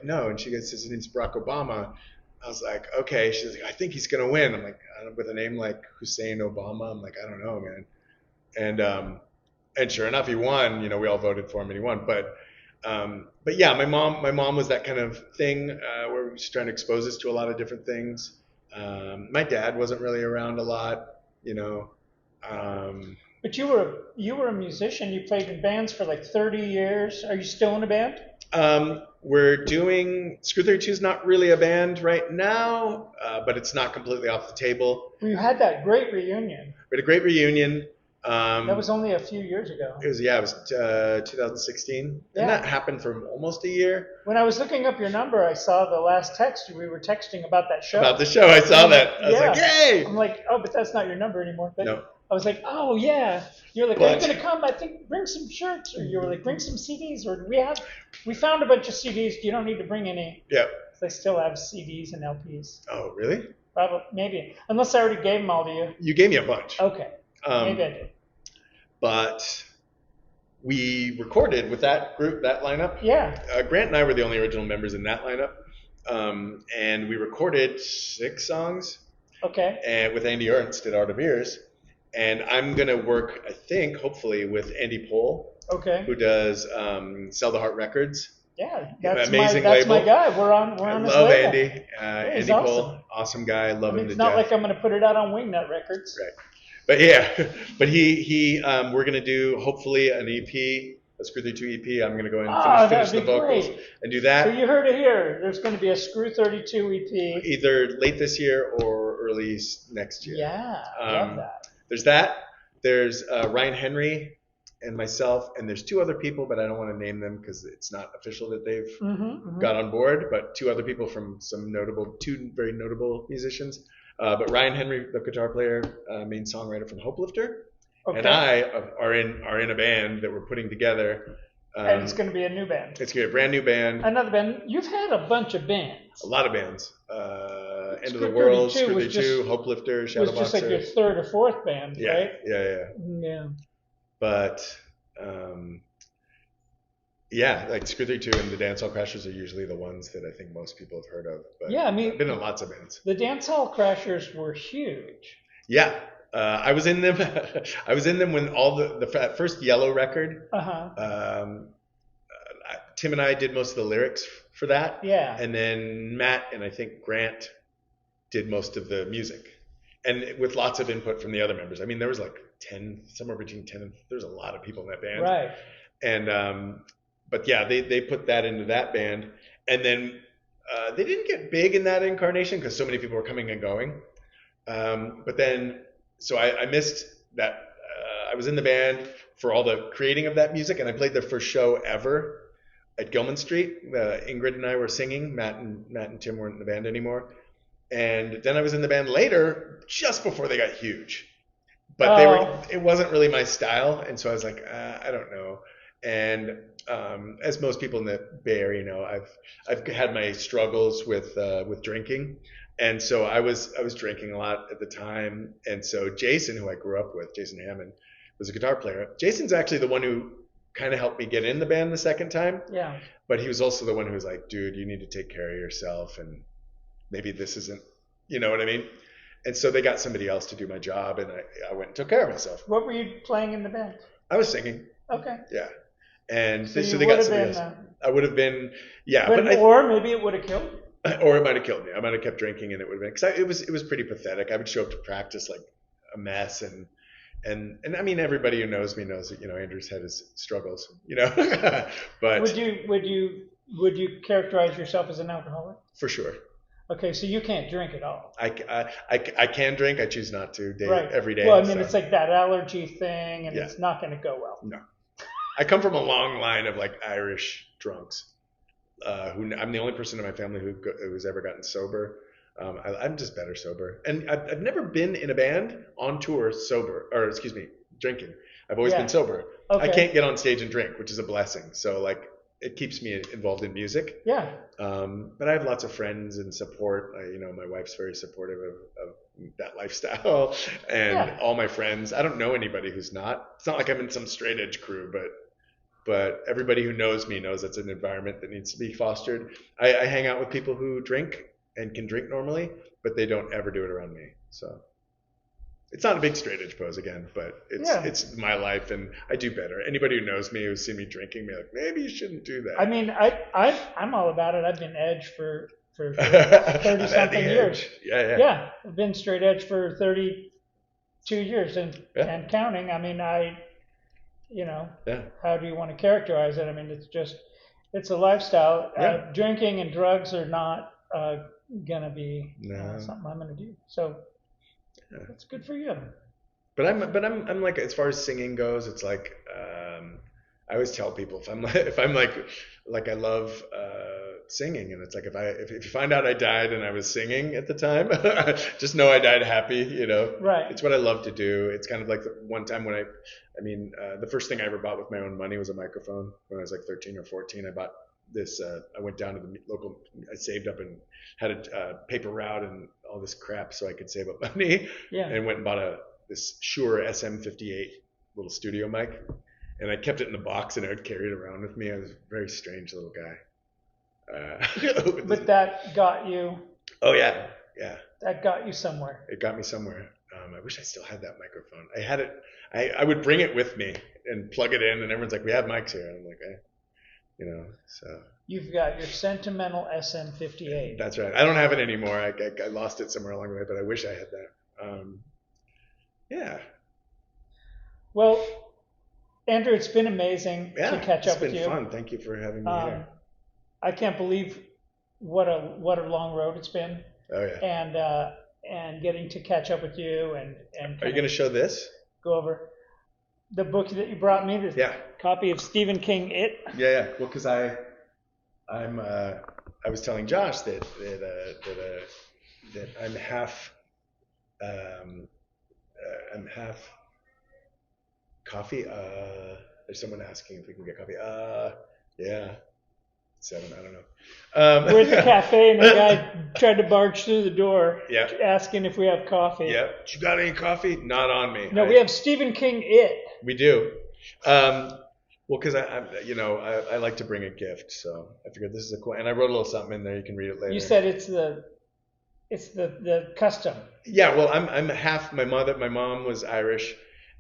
"No." And she goes, "His name's Barack Obama." I was like, "Okay." She's like, "I think he's gonna win." I'm like, with a name like Hussein Obama, I'm like, "I don't know, man." And sure enough, he won. We all voted for him, and he won. But yeah, my mom was that kind of thing where she was trying to expose us to a lot of different things. My dad wasn't really around a lot, But you were a musician. You played in bands for like 30 years. Are you still in a band? We're doing Screw 32 is not really a band right now, but it's not completely off the table. Well, you had that great reunion. We had a great reunion. That was only a few years ago. It was 2016, yeah. And that happened for almost a year. When I was looking up your number, I saw the last text we were texting about that show. About the show, I saw that. I was like, yay! I'm like, oh, but that's not your number anymore. But no. I was like, oh yeah. You're like, are you gonna come? I think bring some shirts, or you were like, bring some CDs, or we found a bunch of CDs. You don't need to bring any. Yeah. They still have CDs and LPs. Oh, really? Probably, maybe, unless I already gave them all to you. You gave me a bunch. Okay. Maybe I did. But we recorded with that group, that lineup. Yeah. Grant and I were the only original members in that lineup, and we recorded 6 songs. Okay. And with Andy Ernst at Art of Ears. And I'm going to work, I think, hopefully, with Andy Pohl. Okay. Who does Sell the Heart Records. Yeah, that's amazing that's label. my guy. We're on his label. I love Andy. Andy awesome. Pohl, awesome guy. Love him to It's not death. like I'm going to put it out on Wingnut Records. Right. But yeah, we're going to do, hopefully, an EP, a Screw 32 EP. I'm going to go and finish the vocals and do that. So you heard it here. There's going to be a Screw 32 EP. Either late this year or early next year. Yeah, I love that. There's that. There's Ryan Henry and myself, and there's 2 other people, but I don't want to name them because it's not official that they've got on board, but 2 other people from 2 very notable musicians. But Ryan Henry, the guitar player, main songwriter from Hopelifter, and I are in a band that we're putting together And it's going to be a new band. It's going to be a brand new band. Another band. You've had a bunch of bands. A lot of bands. End of the World, Screw 32, Hope Lifter, Shadowboxer. It was just like your third or fourth band, right? Yeah. But yeah, like Screw 32 and the Dancehall Crashers are usually the ones that I think most people have heard of. But yeah, I mean, I've been in lots of bands. The Dancehall Crashers were huge. Yeah. I was in them. I was in them when all the first Yellow record. Tim and I did most of the lyrics for that. Yeah. And then Matt and I think Grant did most of the music, and with lots of input from the other members. I mean, there was like 10, somewhere between 10 and there's a lot of people in that band. Right. And but yeah, they put that into that band, and then they didn't get big in that incarnation because so many people were coming and going. But then, so I missed that. I was in the band for all the creating of that music, and I played their first show ever at Gilman Street. Ingrid and I were singing. Matt and Tim weren't in the band anymore. And then I was in the band later, just before they got huge. But it wasn't really my style, and so I was like, I don't know. And as most people in the Bay Area know, I've had my struggles with drinking, and so I was drinking a lot at the time. And so Jason, who I grew up with, Jason Hammond, was a guitar player. Jason's actually the one who kind of helped me get in the band the second time. Yeah. But he was also the one who was like, dude, you need to take care of yourself, and maybe this isn't, you know what I mean? And so they got somebody else to do my job, and I went and took care of myself. What were you playing in the band? I was singing. Okay. Yeah. And so they got somebody else. I would have been, yeah. Or maybe it would have killed you. Or it might have killed me. I might have kept drinking, and it would have been, because it was pretty pathetic. I would show up to practice like a mess, and I mean, everybody who knows me knows that, you know, Andrew's had his struggles, you know. But would you characterize yourself as an alcoholic? For sure. Okay, so you can't drink at all. I can drink. I choose not to every day. Well, I mean, it's like that allergy thing, and it's not going to go well. No. I come from a long line of like Irish drunks. I'm the only person in my family who's ever gotten sober. I'm just better sober. And I've never been in a band on tour drinking. I've always been sober. Okay. I can't get on stage and drink, which is a blessing. So like, it keeps me involved in music. Yeah. But I have lots of friends and support. You know, my wife's very supportive of that lifestyle, and all my friends. I don't know anybody who's not. It's not like I'm in some straight edge crew, but everybody who knows me knows that's an environment that needs to be fostered. I hang out with people who drink and can drink normally, but they don't ever do it around me. So it's not a big straight edge pose again, but it's my life, and I do better. Anybody who knows me, who's seen me drinking, be like, maybe you shouldn't do that. I mean, I'm all about it. I've been edge for 30 something years. Yeah. I've been straight edge for 32 years and counting. I mean, how do you want to characterize it? I mean, it's a lifestyle. Drinking and drugs are not gonna be something I'm gonna do. So that's good for you. But I'm like, as far as singing goes, it's like I always tell people if I'm like I love singing, and it's like if you find out I died and I was singing at the time, just know I died happy, you know. Right. It's what I love to do. It's kind of like the one time when the first thing I ever bought with my own money was a microphone when I was like 13 or 14. I bought this. I went down to the local. I saved up and had a paper route and all this crap so I could save up money. Yeah. And went and bought this Shure SM58 little studio mic, and I kept it in the box and I would carry it around with me. I was a very strange little guy. But that got you. Oh yeah. That got you somewhere. It got me somewhere. I wish I still had that microphone. I had it. I would bring it with me and plug it in, and everyone's like, "We have mics here." And I'm like, So. You've got your sentimental SM58. That's right. I don't have it anymore. I lost it somewhere along the way, but I wish I had that. Yeah. Well, Andrew, it's been amazing to catch up with you. It's been fun. Thank you for having me here. I can't believe what a long road it's been. Oh yeah. And getting to catch up with you and are you going to show this? Go over the book that you brought me. The copy of Stephen King It. Yeah. Well, because I was telling Josh that I'm half coffee. There's someone asking if we can get coffee. Yeah. 7, I don't know. We're at the cafe and a guy tried to barge through the door Yeah. asking if we have coffee. Yeah. You got any coffee? Not on me. No, we have Stephen King It. We do. Well, because I like to bring a gift, so I figured this is a cool. And I wrote a little something in there. You can read it later. You said it's the custom. Yeah. Well, I'm half. My mom was Irish,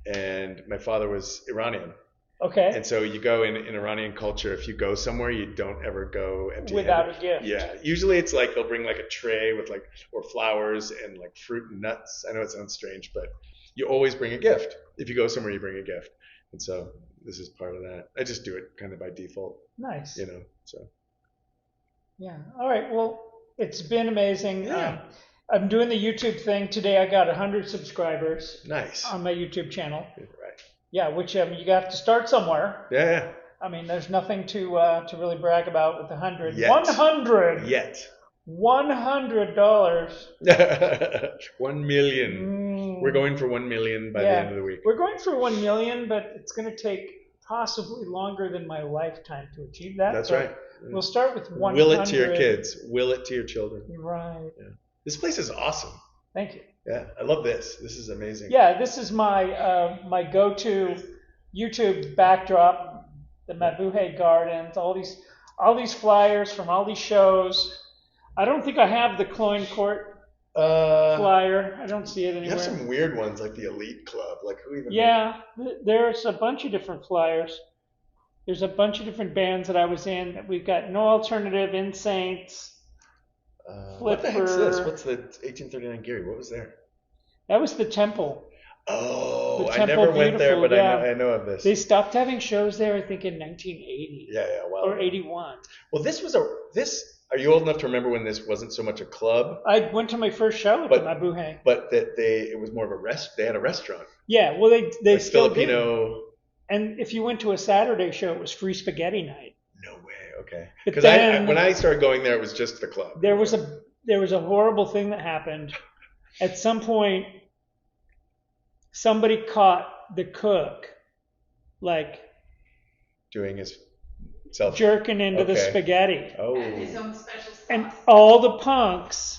and my father was Iranian. Okay. And so you go in Iranian culture, if you go somewhere, you don't ever go empty-handed. Without a gift. Yeah. Usually it's like they'll bring like a tray with like, or flowers and like fruit and nuts. I know it sounds strange, but you always bring a gift. If you go somewhere, you bring a gift. And so this is part of that. I just do it kind of by default. Nice. So. Yeah. All right. Well, it's been amazing. Yeah. I'm doing the YouTube thing today. I got 100 subscribers. Nice. On my YouTube channel. Right. Yeah, which you have to start somewhere. Yeah. I mean, there's nothing to really brag about with 100. Yet. 100. Yet. $100. 1 million. We're going for 1 million by the end of the week. We're going for 1 million, but it's going to take possibly longer than my lifetime to achieve that. That's right. We'll start with 100. Will it to your kids. Will it to your children. Right. Yeah. This place is awesome. Thank you. Yeah, I love this. This is amazing. Yeah, this is my my go-to YouTube backdrop, the Mabuhay Gardens, all these flyers from all these shows. I don't think I have the Cloyne Court flyer. I don't see it anywhere. You have some weird ones like the Elite Club. Like who even? Yeah, there's a bunch of different flyers. There's a bunch of different bands that I was in. We've got No Alternative, In Saints. What the heck's this? What's the 1839 Geary? What was there? That was the Temple. Oh, the I Temple never went there, but yeah. I know of this. They stopped having shows there, I think, in 1980. Yeah, well. Or 81. Well, are you old enough to remember when this wasn't so much a club? I went to my first show at the Mabuhay. But it was more of they had a restaurant. Yeah, well, they like still Filipino. did. And if you went to a Saturday show, it was free spaghetti night. No way. Okay. Because when I started going there, it was just the club. There was a horrible thing that happened. At some point, somebody caught the cook, like doing his jerking into the spaghetti. Oh. His own special sauce. And all the punks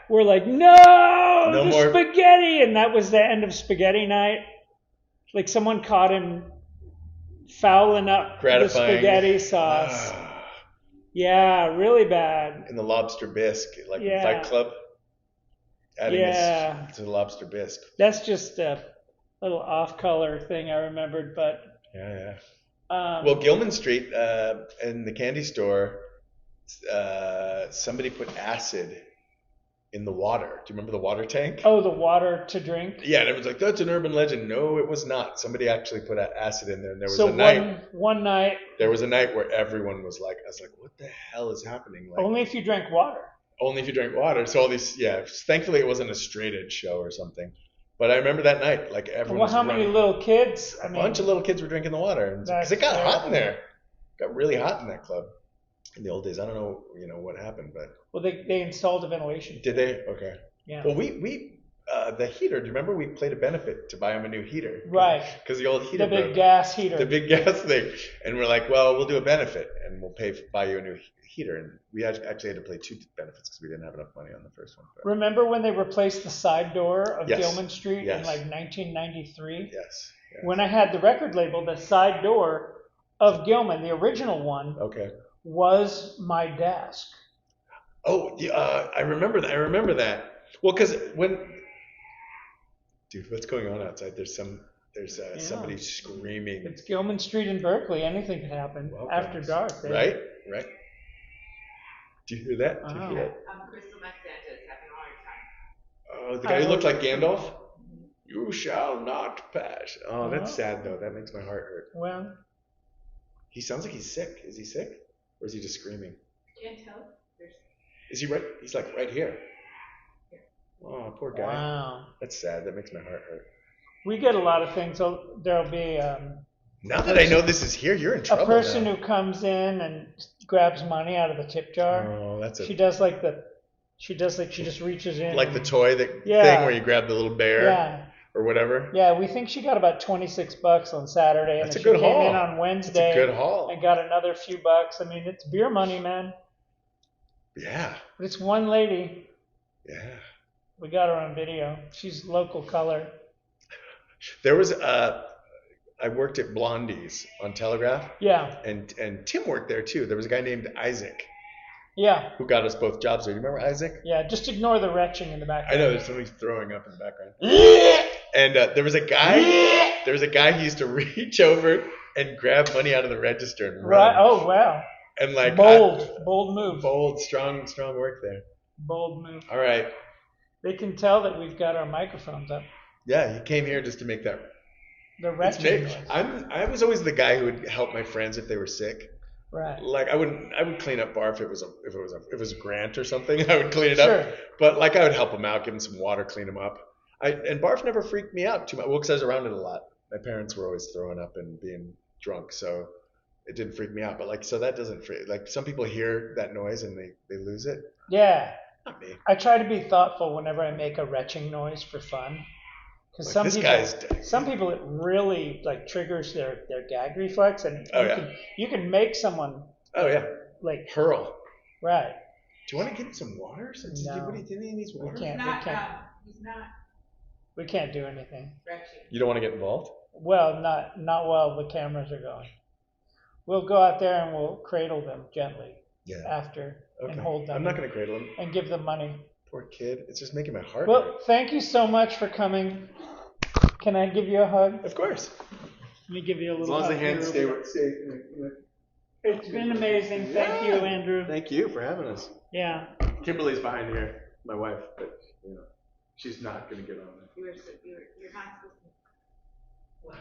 were like, no the more spaghetti, and that was the end of spaghetti night. Like someone caught him fouling up the spaghetti sauce. Yeah, really bad. And the lobster bisque, like Fight Club. Adding this to the lobster bisque. That's just a little off-color thing I remembered, but. Yeah. Well, Gilman Street in the candy store, somebody put acid in the water. Do you remember the water tank? Oh, the water to drink? Yeah, and everyone's like, that's an urban legend. No, it was not. Somebody actually put acid in there. And there was one night. There was a night where everyone was like, I was like, what the hell is happening? Like, only if you drank water. Only if you drank water. So all these, thankfully it wasn't a straight edge show or something. But I remember that night, like everyone was how many little kids? A bunch of little kids were drinking the water. Because it got hot in there. It got really hot in that club. In the old days, I don't know, what happened, but well, they installed a ventilation. Did they? Okay. Yeah. Well, we the heater. Do you remember we played a benefit to buy him a new heater? Right. Because the old heater. The big gas heater. The big gas thing, and we're like, well, we'll do a benefit, and we'll buy you a new heater, and we actually had to play 2 benefits because we didn't have enough money on the first one. But. Remember when they replaced the side door of Yes. Gilman Street Yes. in like 1993? Yes. When I had the record label, the side door of Gilman, the original one. Okay. Was my desk. Oh, I remember that. Well, because dude, what's going on outside? There's somebody screaming. It's Gilman Street in Berkeley. Anything could happen after dark. Right. Do you hear that? Oh. Do you hear that? Crystal Maxanta's having a hard time. Oh, the guy who looked like Gandalf. You shall not pass. Oh, that's sad though. That makes my heart hurt. Well, he sounds like he's sick. Is he sick? Or is he just screaming? Can't tell. Is he right? He's like right here. Oh, poor guy. Wow. That's sad. That makes my heart hurt. We get a lot of things. So there'll be. Now that I know this is here, you're in trouble. A person who comes in and grabs money out of the tip jar. Oh, that's it. She just reaches in. Like the toy thing where you grab the little bear. Yeah. or whatever. Yeah, we think she got about $26 on Saturday, and That's then a she good came haul. in on Wednesday That's a good haul. and got another few bucks. I mean, it's beer money, man. Yeah. But it's one lady. Yeah. We got her on video. She's local color. There was I worked at Blondie's on Telegraph. Yeah. And Tim worked there too. There was a guy named Isaac. Yeah. Who got us both jobs there. You remember Isaac? Yeah, just ignore the retching in the background. I know there's somebody throwing up in the background. And there was a guy who used to reach over and grab money out of the register and run. Right. Oh, wow. And like bold move. Bold, strong work there. Bold move. All right. They can tell that we've got our microphones up. Yeah, he came here just to make that. The retching noise. I was always the guy who would help my friends if they were sick. Right. Like I would clean up bar if it was a grant or something. I would clean it Sure. up. But like I would help him out, give him some water, clean him up. And barf never freaked me out too much. Well, because I was around it a lot. My parents were always throwing up and being drunk, so it didn't freak me out. But like, so that doesn't freak. Like some people hear that noise and they lose it. Yeah. Not me. I try to be thoughtful whenever I make a retching noise for fun. Because Like some people it really like triggers their gag reflex, and you can make someone. Oh yeah. Like hurl. Right. Do you want to get him some water? No. What do you need water? He's not. We can't do anything. You don't want to get involved? Well, not while the cameras are going. We'll go out there and we'll cradle them gently after and hold them. I'm not going to cradle him. And give them money. Poor kid. It's just making my heart Well, hurt. thank you so much for coming. Can I give you a hug? Of course. Let me give you a little hug. As long as the hands stay. It's been amazing. Thank you, Andrew. Thank you for having us. Yeah. Kimberly's behind here, my wife, but she's not going to get on it. You're not supposed to. What?